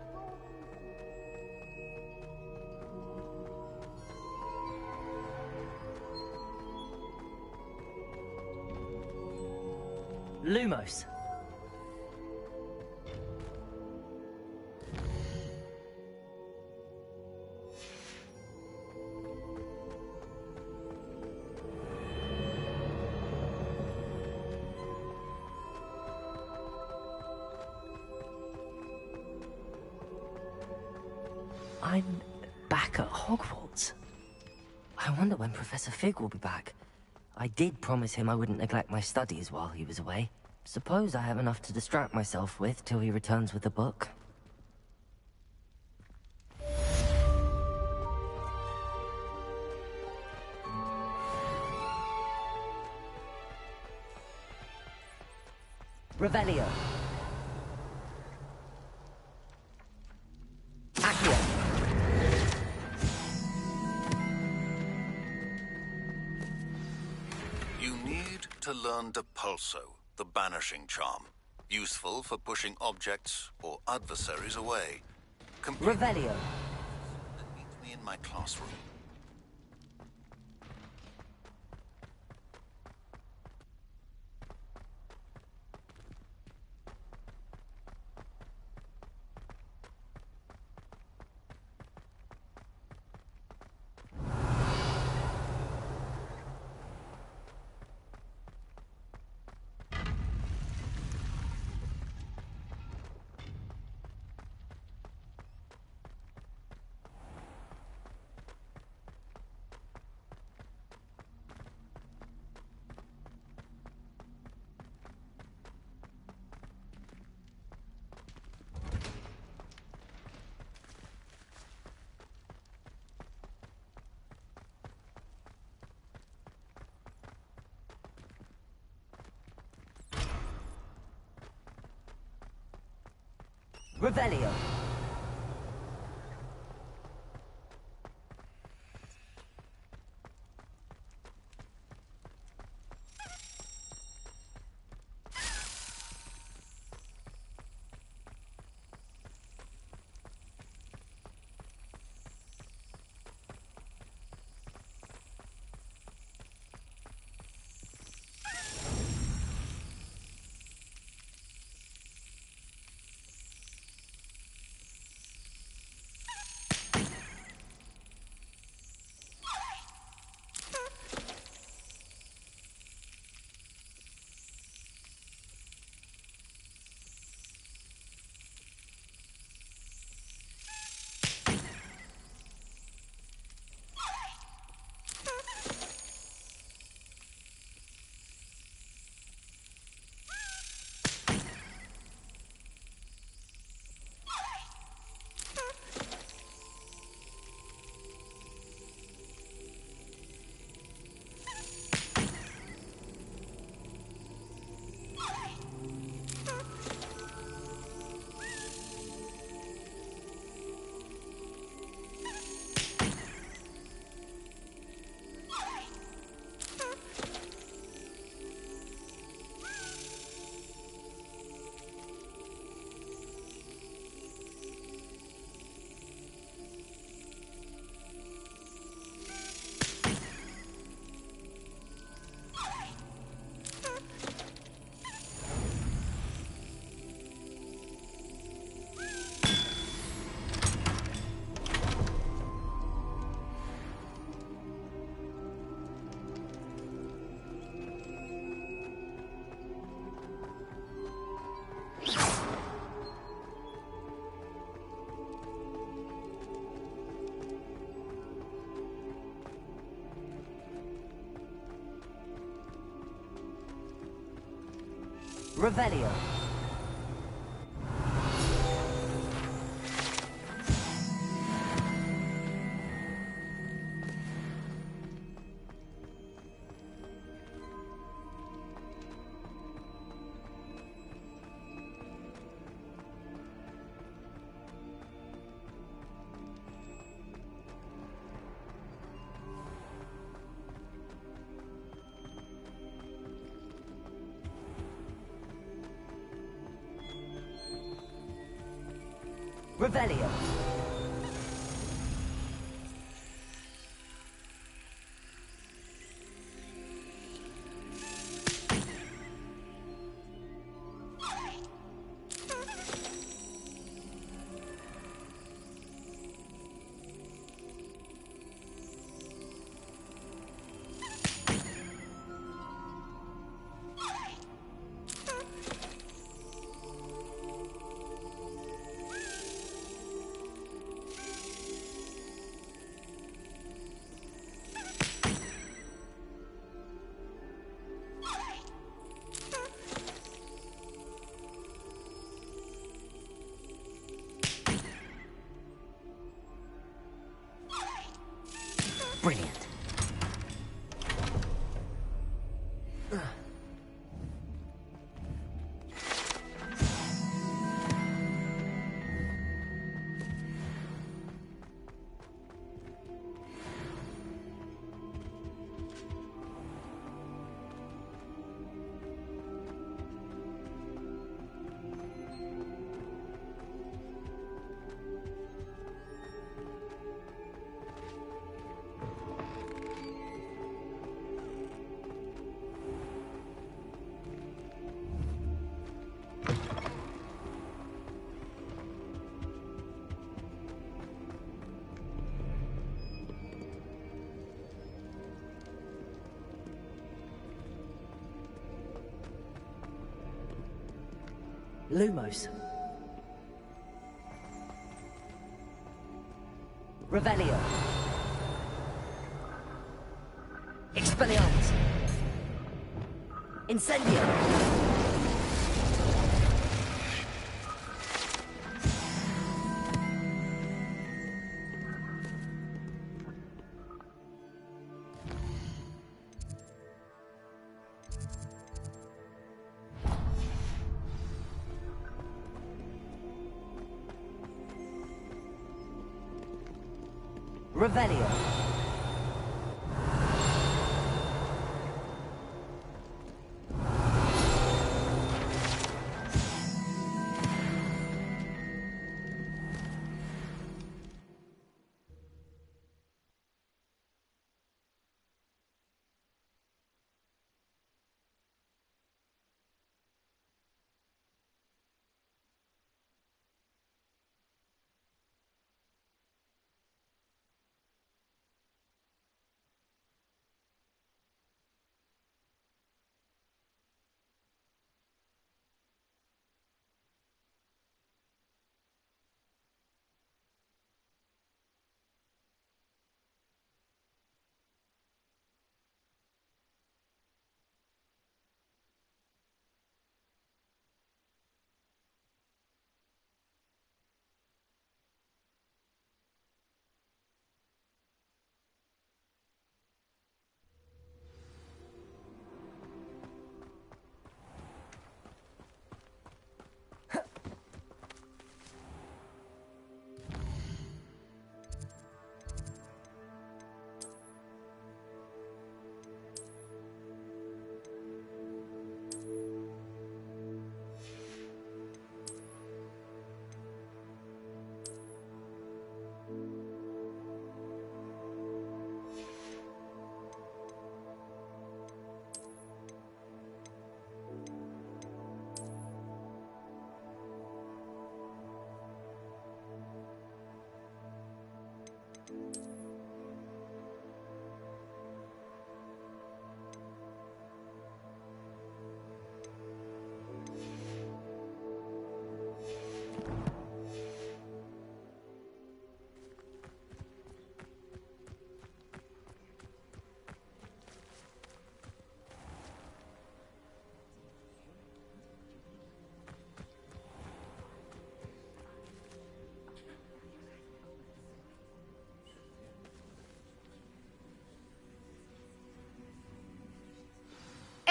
Lumos. I'm back at Hogwarts. I wonder when Professor Fig will be back. I did promise him I wouldn't neglect my studies while he was away. Suppose I have enough to distract myself with till he returns with the book. Revelio. Accio. You need to learn Depulso, the banishing charm. Useful for pushing objects or adversaries away. Revelio. Meet me in my classroom. Revelio. Revelio. Revelio. Lumos. Revelio. Expelliarmus. Incendio. Revelio.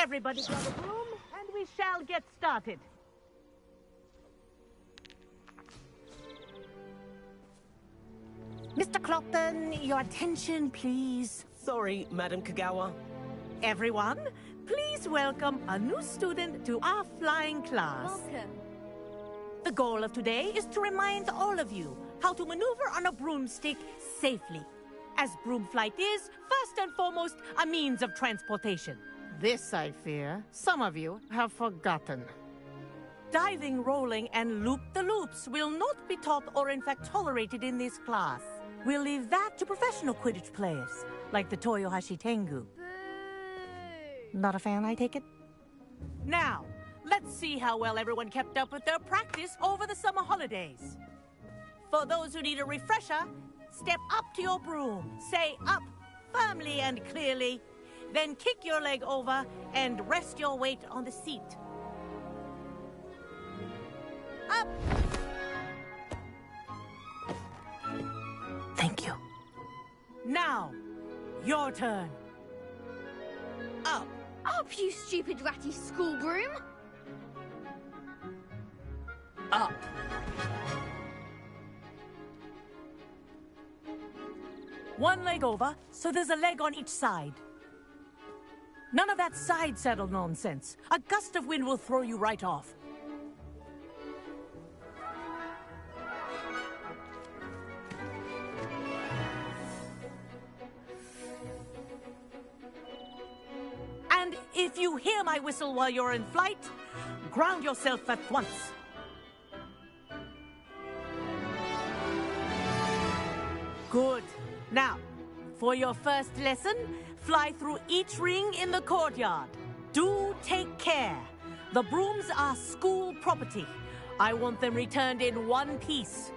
Everybody grab a broom, and we shall get started. Mr. Clopton, your attention, please. Sorry, Madam Kagawa. Everyone, please welcome a new student to our flying class. Welcome. The goal of today is to remind all of you how to maneuver on a broomstick safely, as broom flight is, first and foremost, a means of transportation. This, I fear, some of you have forgotten. Diving, rolling, and loop-the-loops will not be taught or in fact tolerated in this class. We'll leave that to professional Quidditch players, like the Toyohashi Tengu. Not a fan, I take it? Now, let's see how well everyone kept up with their practice over the summer holidays. For those who need a refresher, step up to your broom, say up firmly and clearly, then kick your leg over and rest your weight on the seat. Up! Thank you. Now, your turn. Up. Up, you stupid ratty school broom! Up. One leg over, so there's a leg on each side. None of that side saddle nonsense. A gust of wind will throw you right off. And if you hear my whistle while you're in flight, ground yourself at once. Good. Now, for your first lesson, fly through each ring in the courtyard. Do take care. The brooms are school property. I want them returned in one piece.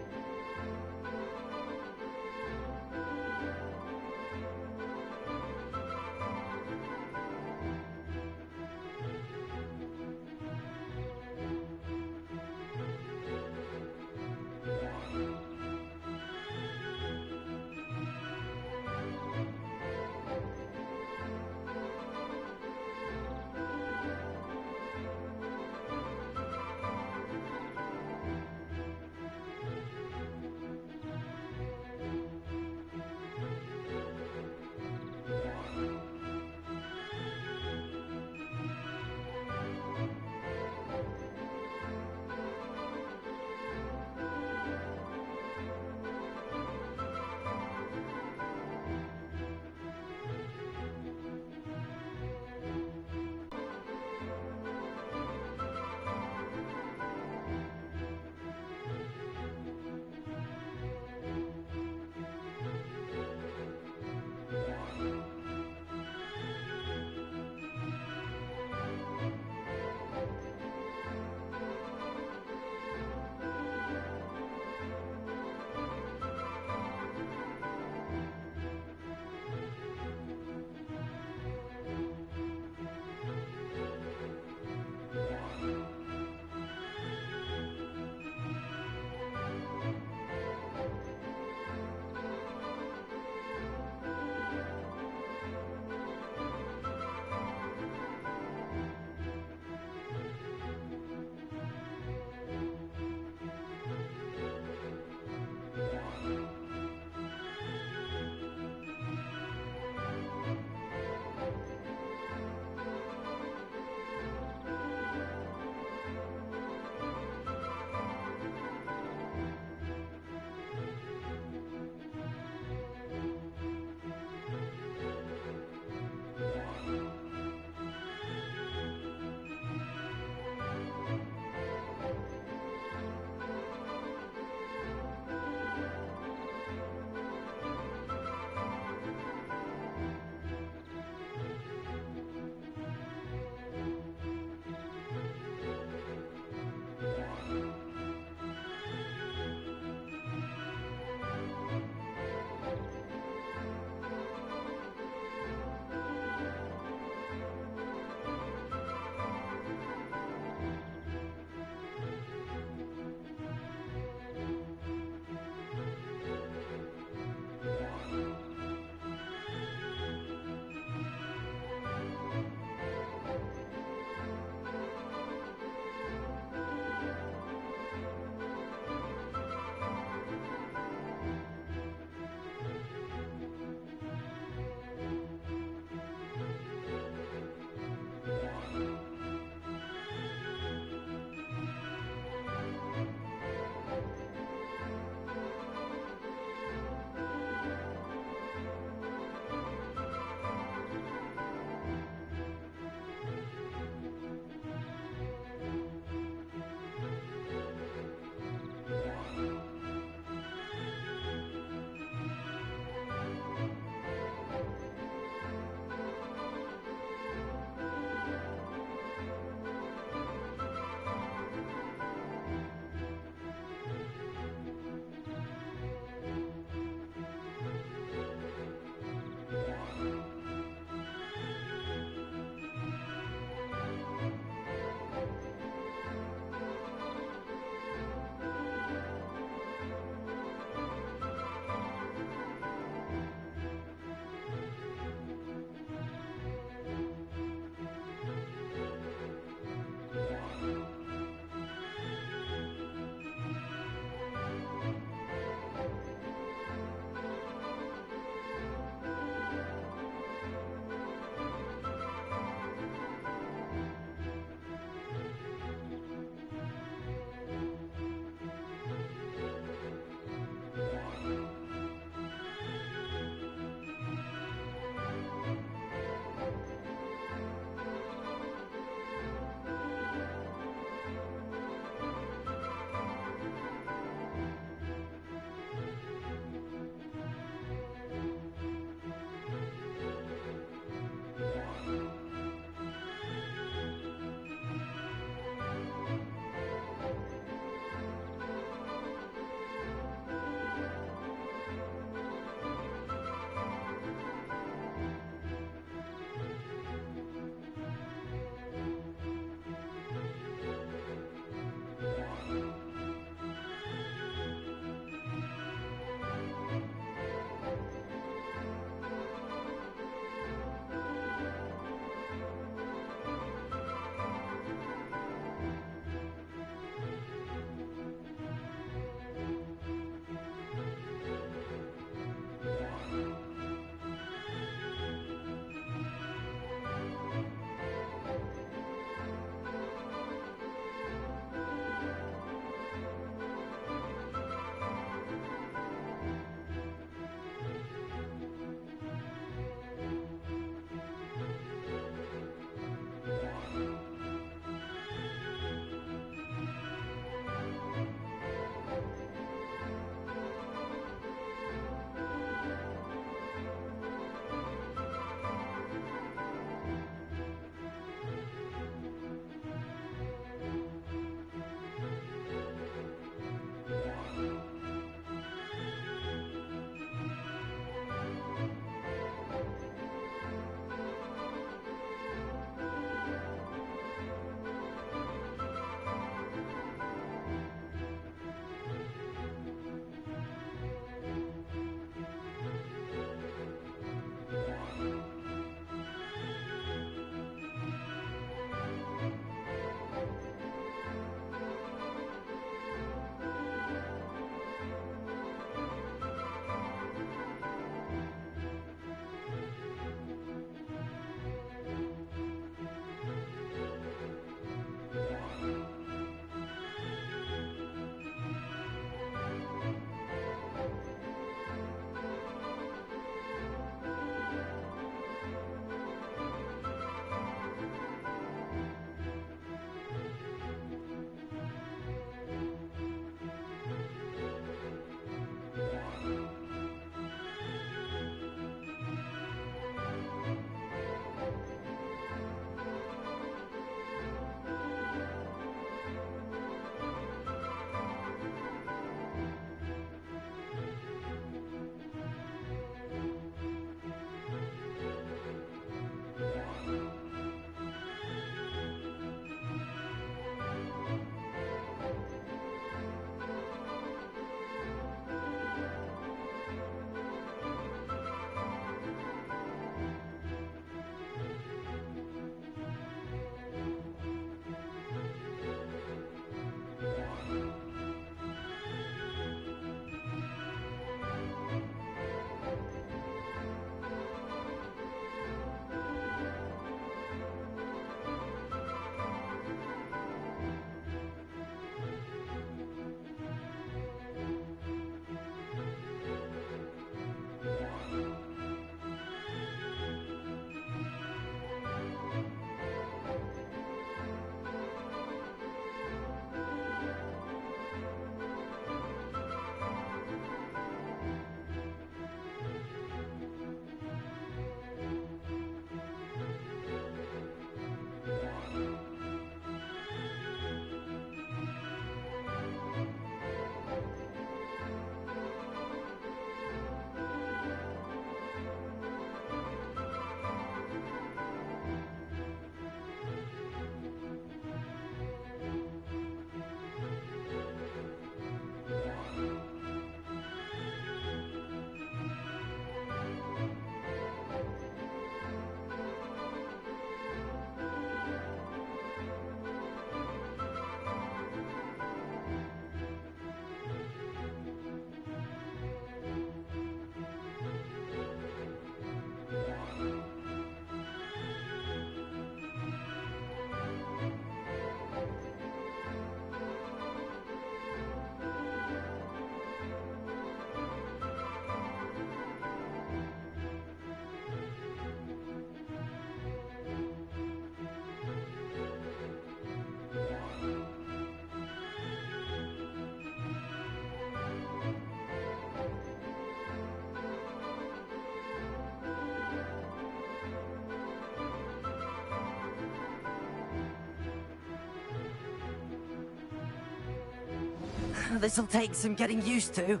This'll take some getting used to.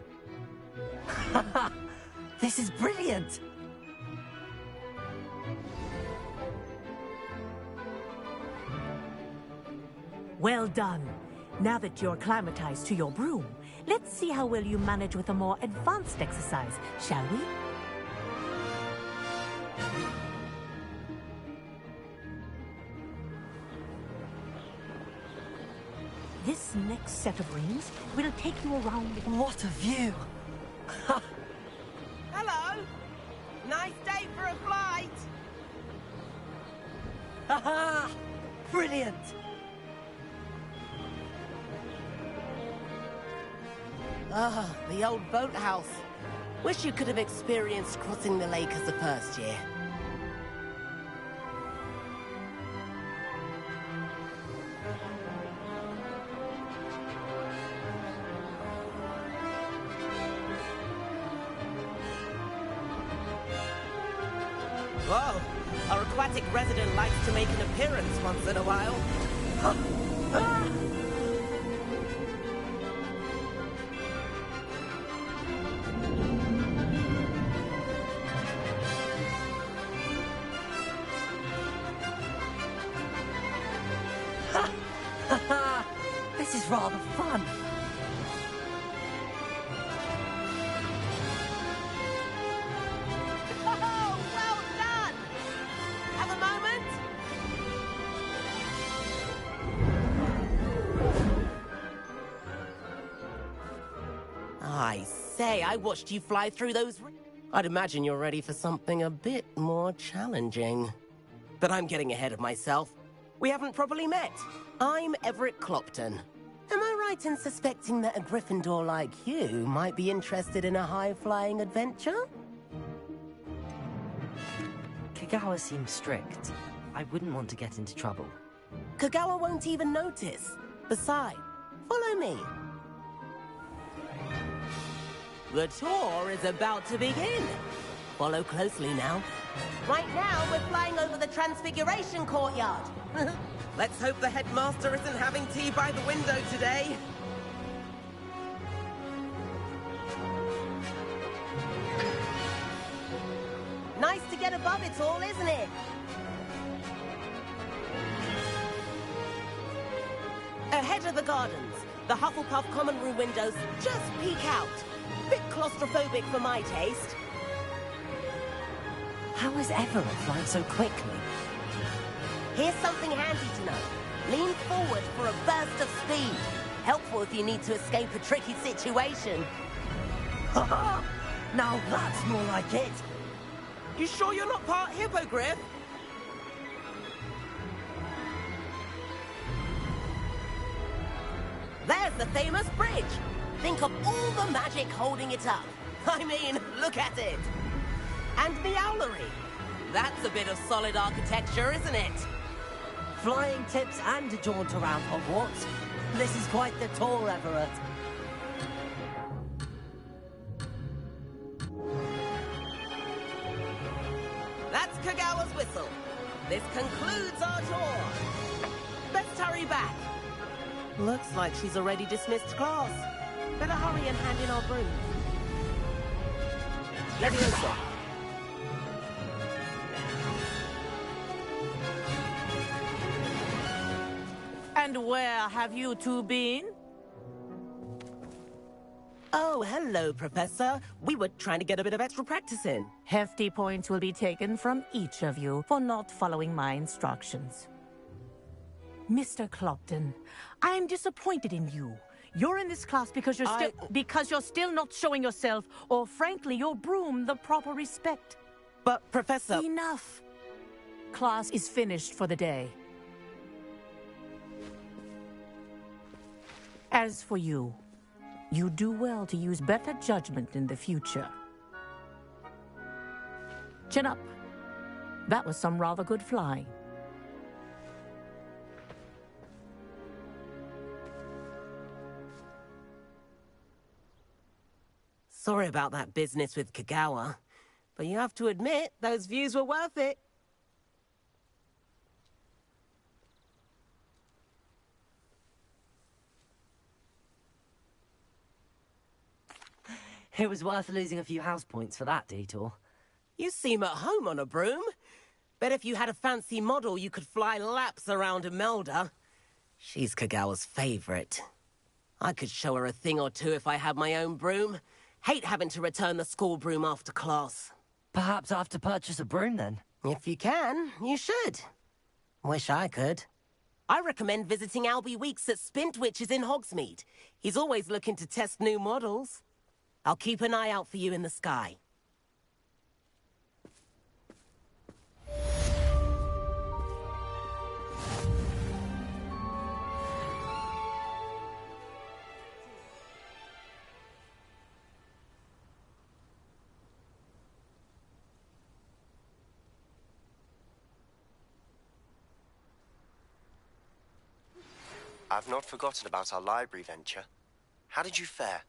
This is brilliant! Well done. Now that you're acclimatized to your broom, let's see how well you manage with a more advanced exercise, shall we? This next set of rings will take you around... What a view! Hello! Nice day for a flight! Haha! Brilliant! Ah, the old boathouse. Wish you could have experienced crossing the lake as a first year. Whoa! Our aquatic resident likes to make an appearance once in a while. This is rather fun. Oh, well done! Have a moment? I say, I watched you fly through those... I'd imagine you're ready for something a bit more challenging. But I'm getting ahead of myself. We haven't properly met. I'm Everett Clopton. Am I right in suspecting that a Gryffindor like you might be interested in a high-flying adventure? Kagawa seems strict. I wouldn't want to get into trouble. Kagawa won't even notice. Besides, follow me. The tour is about to begin. Follow closely now. Right now, we're flying over the Transfiguration Courtyard. Let's hope the headmaster isn't having tea by the window today. Nice to get above it all, isn't it? Ahead of the gardens, the Hufflepuff common room windows just peek out. Bit claustrophobic for my taste. How is Everett flying so quickly? Here's something handy to know. Lean forward for a burst of speed. Helpful if you need to escape a tricky situation. Now that's more like it. You sure you're not part hippogriff? There's the famous bridge. Think of all the magic holding it up. I mean, look at it. And the owlery. That's a bit of solid architecture, isn't it? Flying tips and a jaunt around Hogwarts. This is quite the tour, Everett. That's Kagawa's whistle. This concludes our tour. Best hurry back. Looks like she's already dismissed class. Better hurry and hand in our broom. Leviosa. And where have you two been? Oh, hello, Professor. We were trying to get a bit of extra practice in. Hefty points will be taken from each of you for not following my instructions. Mr. Clopton, I am disappointed in you. You're in this class because you're still not showing yourself, or frankly, your broom the proper respect. But, Professor... Enough. Class is finished for the day. As for you, you do well to use better judgment in the future. Chin up. That was some rather good flying. Sorry about that business with Kagawa, but you have to admit, those views were worth it. It was worth losing a few house points for that detour. You seem at home on a broom. Bet if you had a fancy model, you could fly laps around Imelda. She's Kagawa's favorite. I could show her a thing or two if I had my own broom. Hate having to return the school broom after class. Perhaps I have to purchase a broom then? If you can, you should. Wish I could. I recommend visiting Albie Weeks at Spintwitches in Hogsmeade. He's always looking to test new models. I'll keep an eye out for you in the sky. I've not forgotten about our library venture. How did you fare?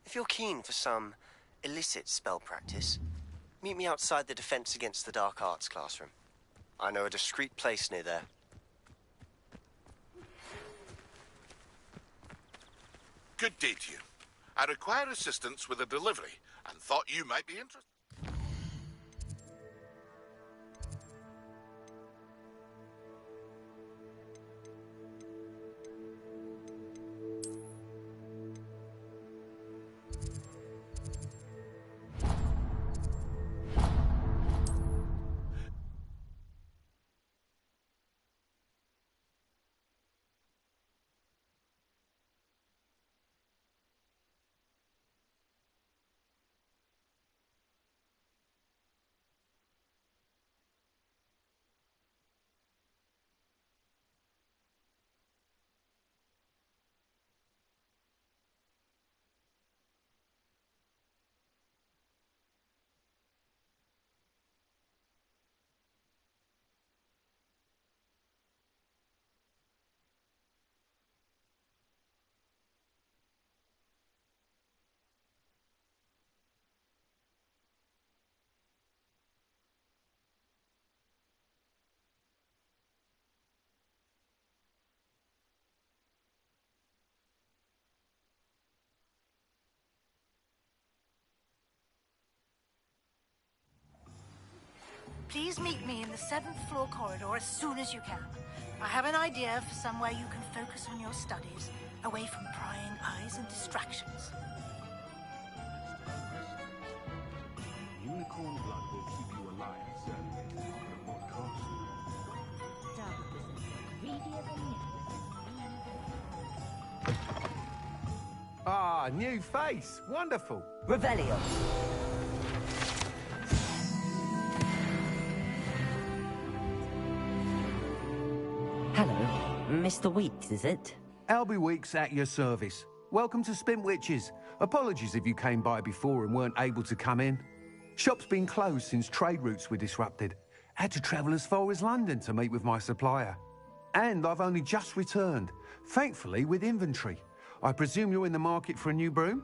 If you're keen for some illicit spell practice, meet me outside the Defense Against the Dark Arts classroom. I know a discreet place near there. Good day to you. I require assistance with a delivery and thought you might be interested. Please meet me in the 7th floor corridor as soon as you can. I have an idea for somewhere you can focus on your studies, away from prying eyes and distractions. Unicorn blood will keep you alive, sir. What cost? Ah, new face. Wonderful. Revelio. Hello, Mr. Weeks, is it? Albie Weeks at your service. Welcome to Spintwitches. Apologies if you came by before and weren't able to come in. Shop's been closed since trade routes were disrupted. Had to travel as far as London to meet with my supplier. And I've only just returned, thankfully with inventory. I presume you're in the market for a new broom?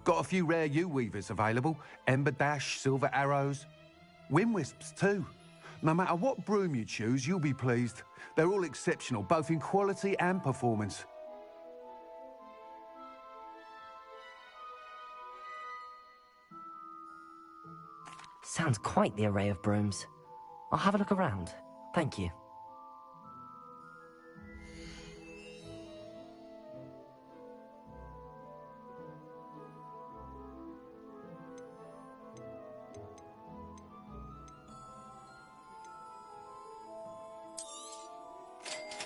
Got a few rare U-weavers available. Ember Dash, Silver Arrows. Wind-wisps too. No matter what broom you choose, you'll be pleased. They're all exceptional, both in quality and performance. Sounds quite the array of brooms. I'll have a look around. Thank you.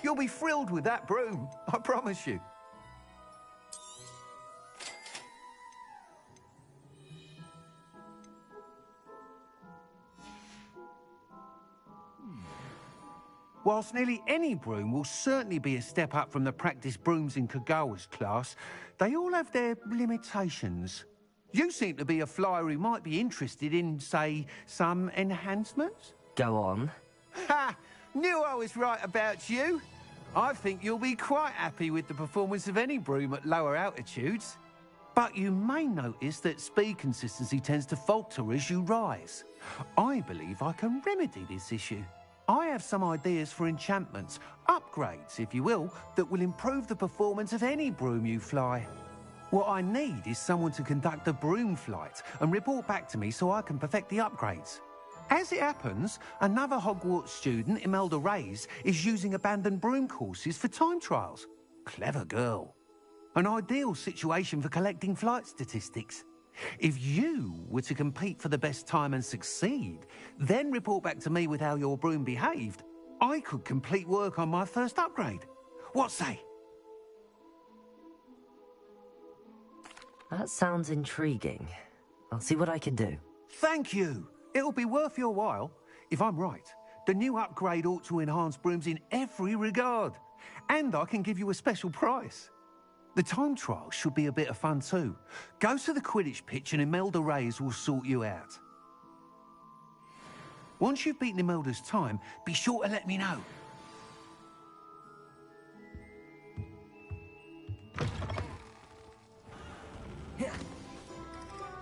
You'll be thrilled with that broom, I promise you. Whilst nearly any broom will certainly be a step up from the practice brooms in Kagawa's class, they all have their limitations. You seem to be a flyer who might be interested in, say, some enhancements? Go on. Ha! Knew I was right about you. I think you'll be quite happy with the performance of any broom at lower altitudes. But you may notice that speed consistency tends to falter as you rise. I believe I can remedy this issue. I have some ideas for enchantments, upgrades, if you will, that will improve the performance of any broom you fly. What I need is someone to conduct a broom flight and report back to me so I can perfect the upgrades. As it happens, another Hogwarts student, Imelda Reyes, is using abandoned broom courses for time trials. Clever girl. An ideal situation for collecting flight statistics. If you were to compete for the best time and succeed, then report back to me with how your broom behaved, I could complete work on my first upgrade. What say? That sounds intriguing. I'll see what I can do. Thank you. It'll be worth your while. If I'm right, the new upgrade ought to enhance brooms in every regard. And I can give you a special price. The time trial should be a bit of fun too. Go to the Quidditch pitch and Imelda Reyes will sort you out. Once you've beaten Imelda's time, be sure to let me know.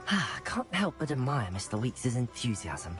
I can't help but admire Mr. Weeks' enthusiasm.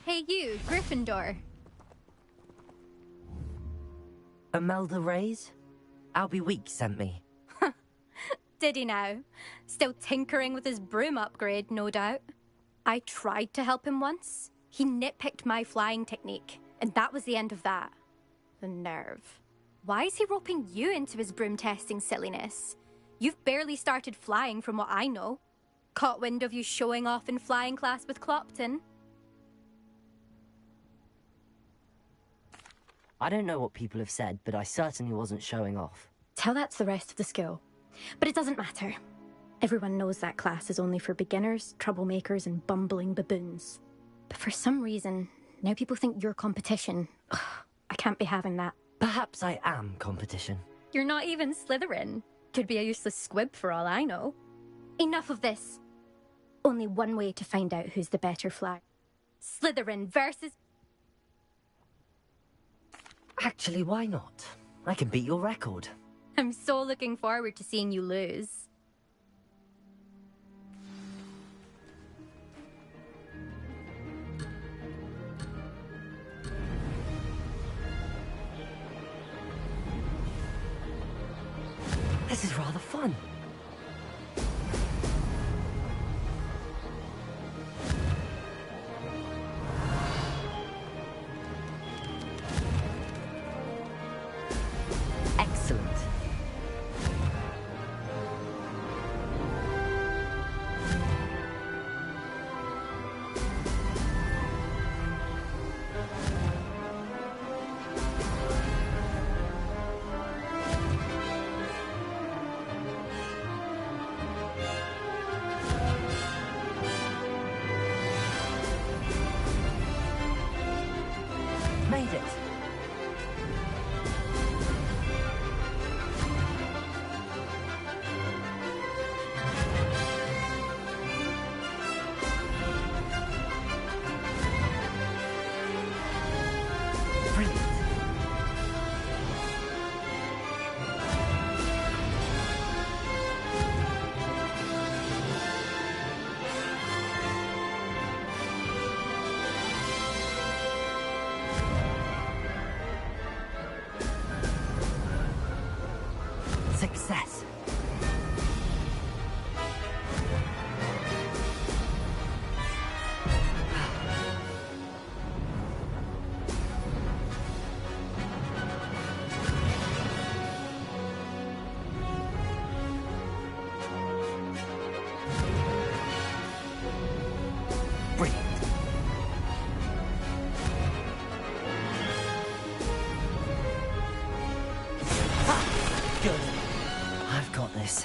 Hey you, Gryffindor. Imelda Reyes? Albie Weeks sent me. Did he now? Still tinkering with his broom upgrade, no doubt. I tried to help him once. He nitpicked my flying technique, and that was the end of that. The nerve. Why is he roping you into his broom testing silliness? You've barely started flying from what I know. Caught wind of you showing off in flying class with Clopton. I don't know what people have said, but I certainly wasn't showing off. Tell that to the rest of the school. But it doesn't matter. Everyone knows that class is only for beginners, troublemakers, and bumbling baboons. But for some reason, now people think you're competition. Ugh, I can't be having that. Perhaps I am competition. You're not even Slytherin. Could be a useless squib for all I know. Enough of this. Only one way to find out who's the better flag. Slytherin versus... Actually, why not? I can beat your record. I'm so looking forward to seeing you lose. This is rather fun. Excellent. success. Brilliant. Good. I've got this.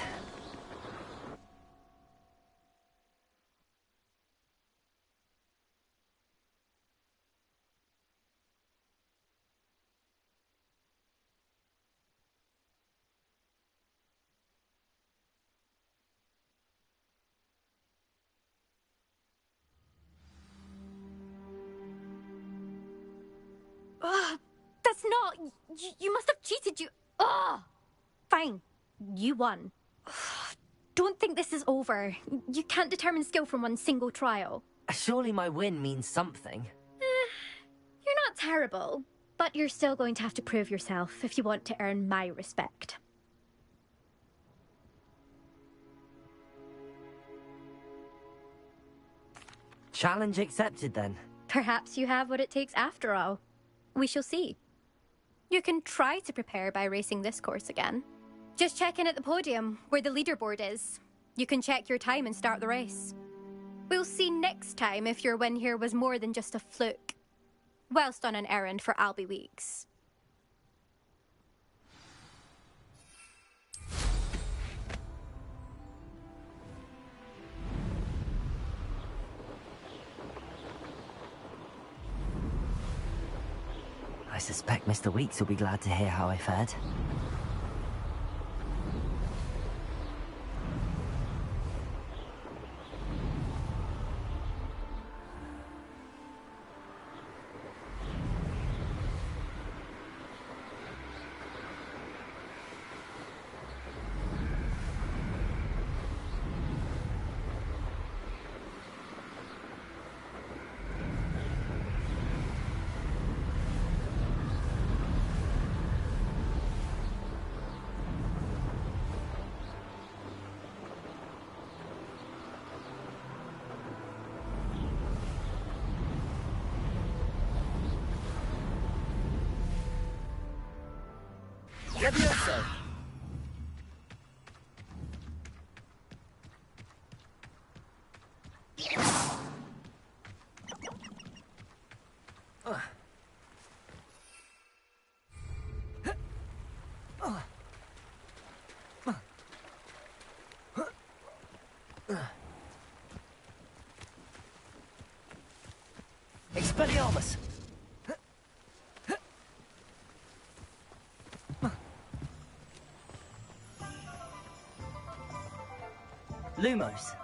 Ugh, that's not... You must have cheated, you... Ugh! Fine. You won. Don't think this is over. You can't determine skill from one single trial. Surely my win means something. You're not terrible, but you're still going to have to prove yourself if you want to earn my respect. Challenge accepted, then. Perhaps you have what it takes after all. We shall see. You can try to prepare by racing this course again. Just check in at the podium, where the leaderboard is. You can check your time and start the race. We'll see next time if your win here was more than just a fluke. Whilst on an errand for Albie Weeks. I suspect Mr. Weeks will be glad to hear how I fared. Levioso. Expelliarmus! Lumos.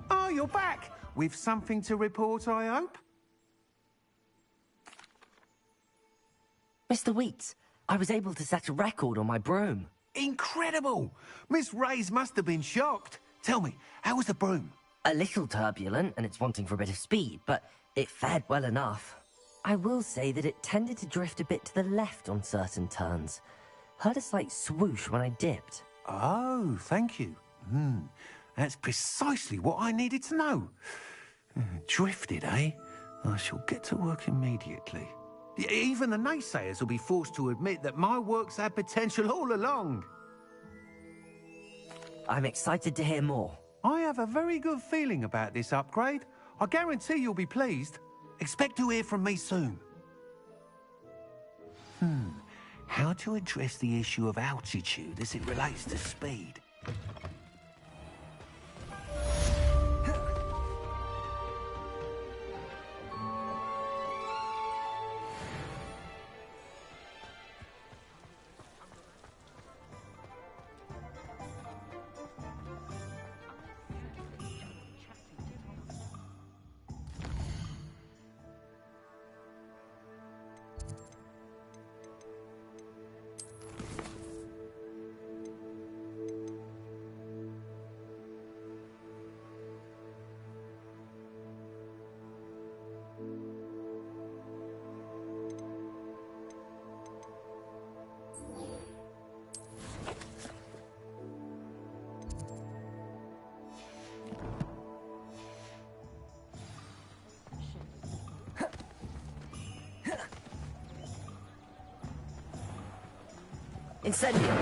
Oh, you're back! With something to report, I hope? Mr. Weeks, I was able to set a record on my broom. Incredible! Miss Reyes must have been shocked. Tell me, how was the broom? A little turbulent, and it's wanting for a bit of speed, but it fared well enough. I will say that it tended to drift a bit to the left on certain turns. Heard a slight swoosh when I dipped. Oh, thank you. That's precisely what I needed to know. Drifted, eh? I shall get to work immediately. Even the naysayers will be forced to admit that my work's had potential all along. I'm excited to hear more. I have a very good feeling about this upgrade. I guarantee you'll be pleased. Expect to hear from me soon. How to address the issue of altitude as it relates to speed? Incendio.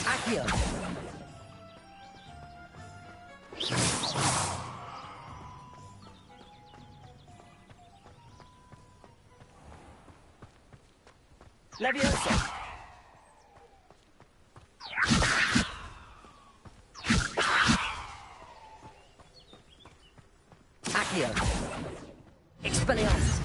Accio. Leviosa. Accio. Expelliarmus.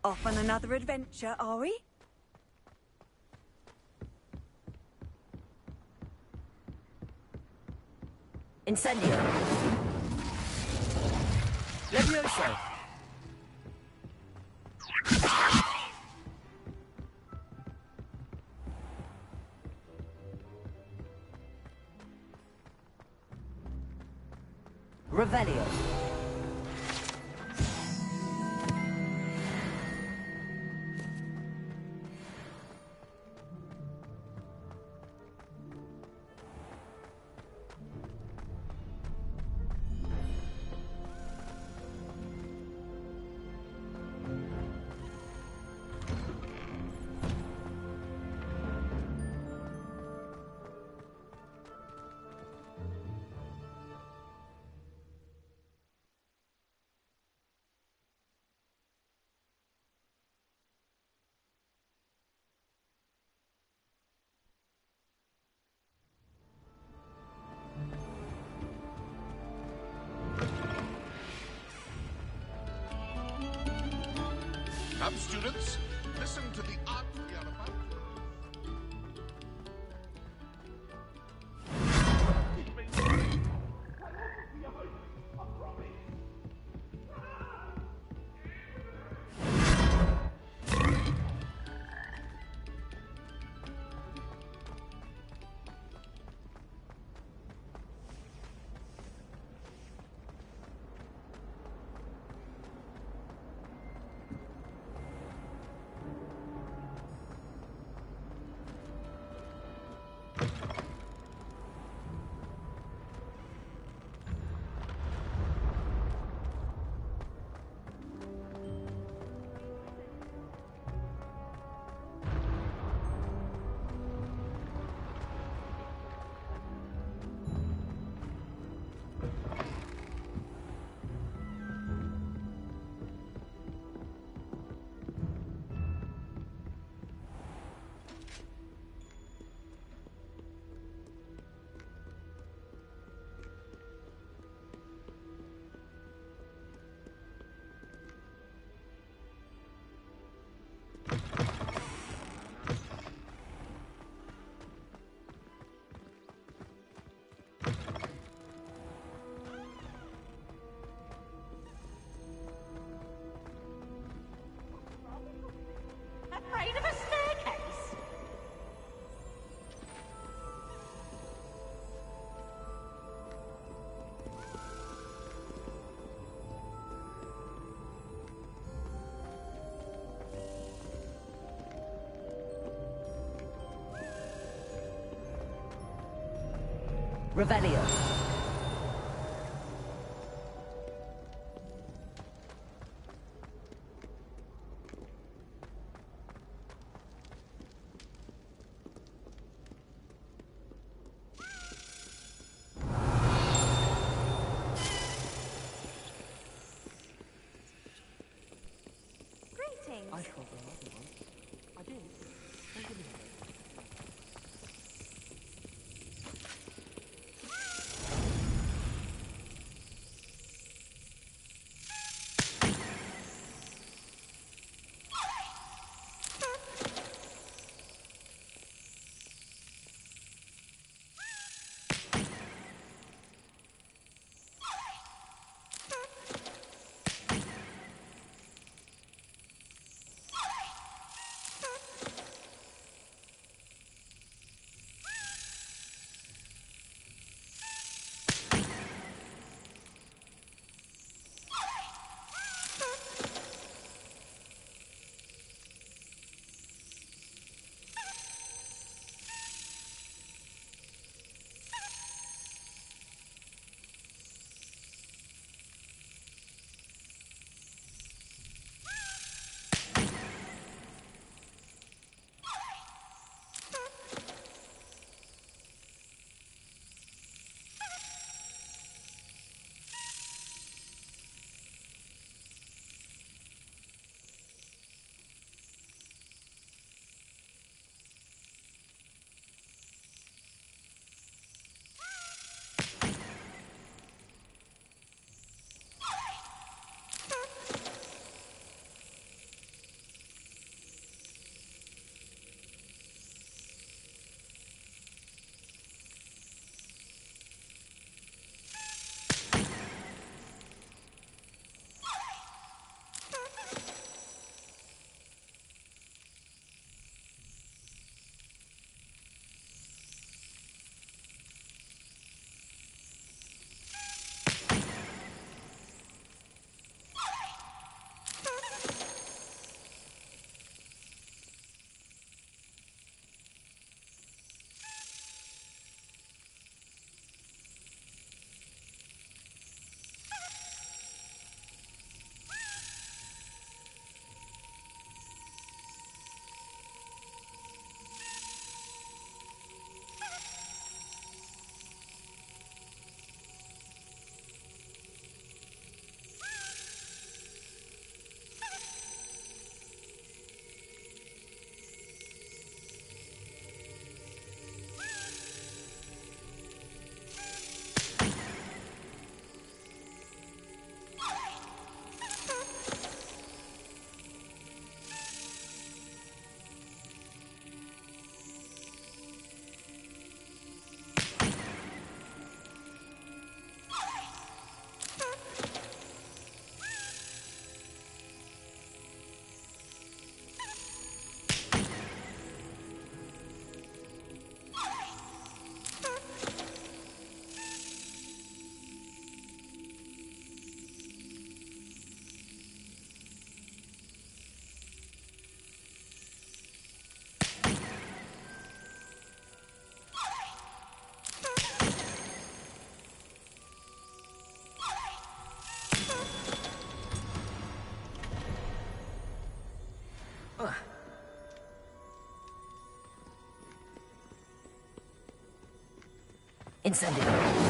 Off on another adventure, are we? Incendio. Levioso. Revelio. Revelio. Greetings. I shot the other one. I did. Don't give me that. Incendio.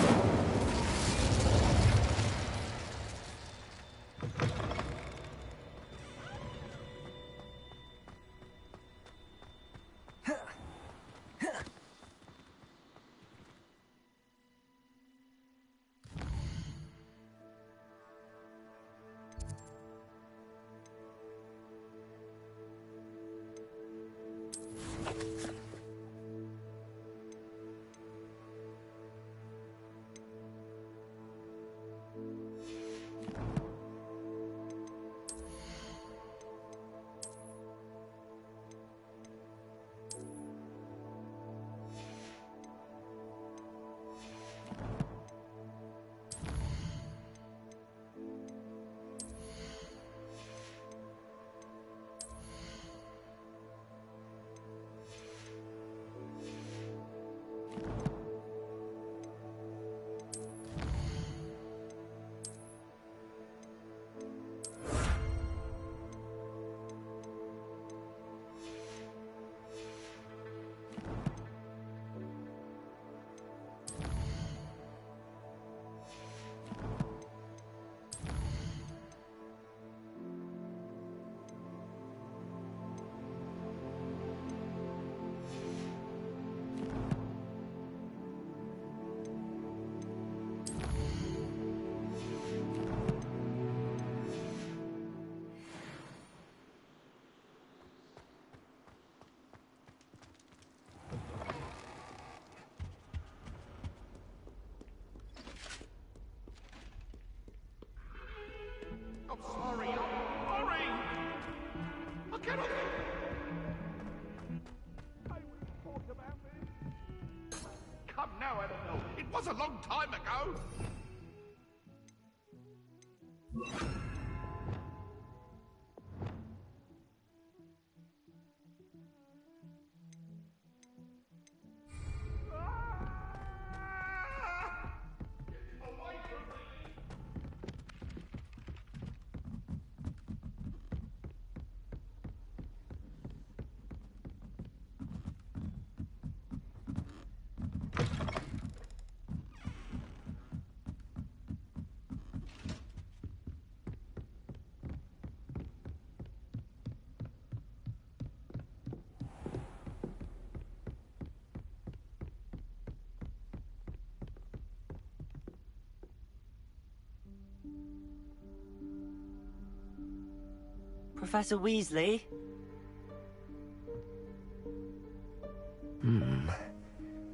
no, Annabelle. It was a long time ago. Professor Weasley?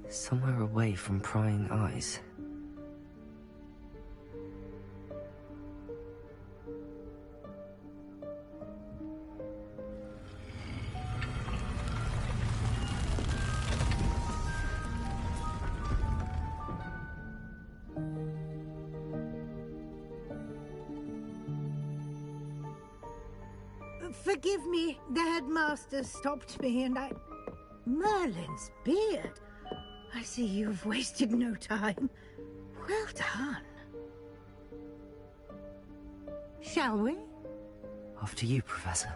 Somewhere away from prying eyes. Forgive me, the headmaster stopped me and I... Merlin's beard. I see you've wasted no time. Well done. Shall we? After you, Professor.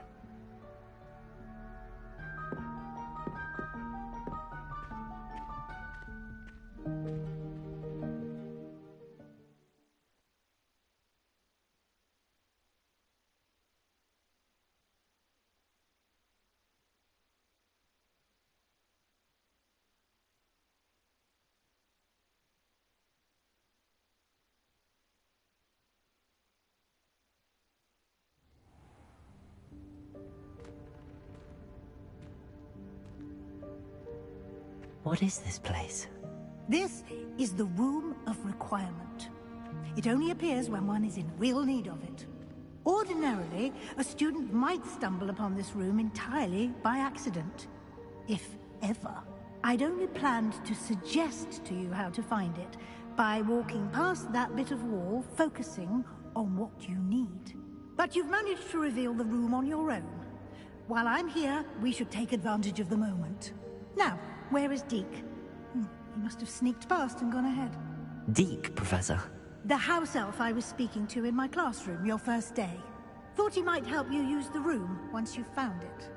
What is this place? This is the Room of Requirement. It only appears when one is in real need of it. Ordinarily, a student might stumble upon this room entirely by accident. If ever. I'd only planned to suggest to you how to find it by walking past that bit of wall, focusing on what you need. But you've managed to reveal the room on your own. While I'm here, we should take advantage of the moment. Now, where is Deke? He must have sneaked past and gone ahead. Deke, Professor? The house elf I was speaking to in my classroom your first day. Thought he might help you use the room once you found it.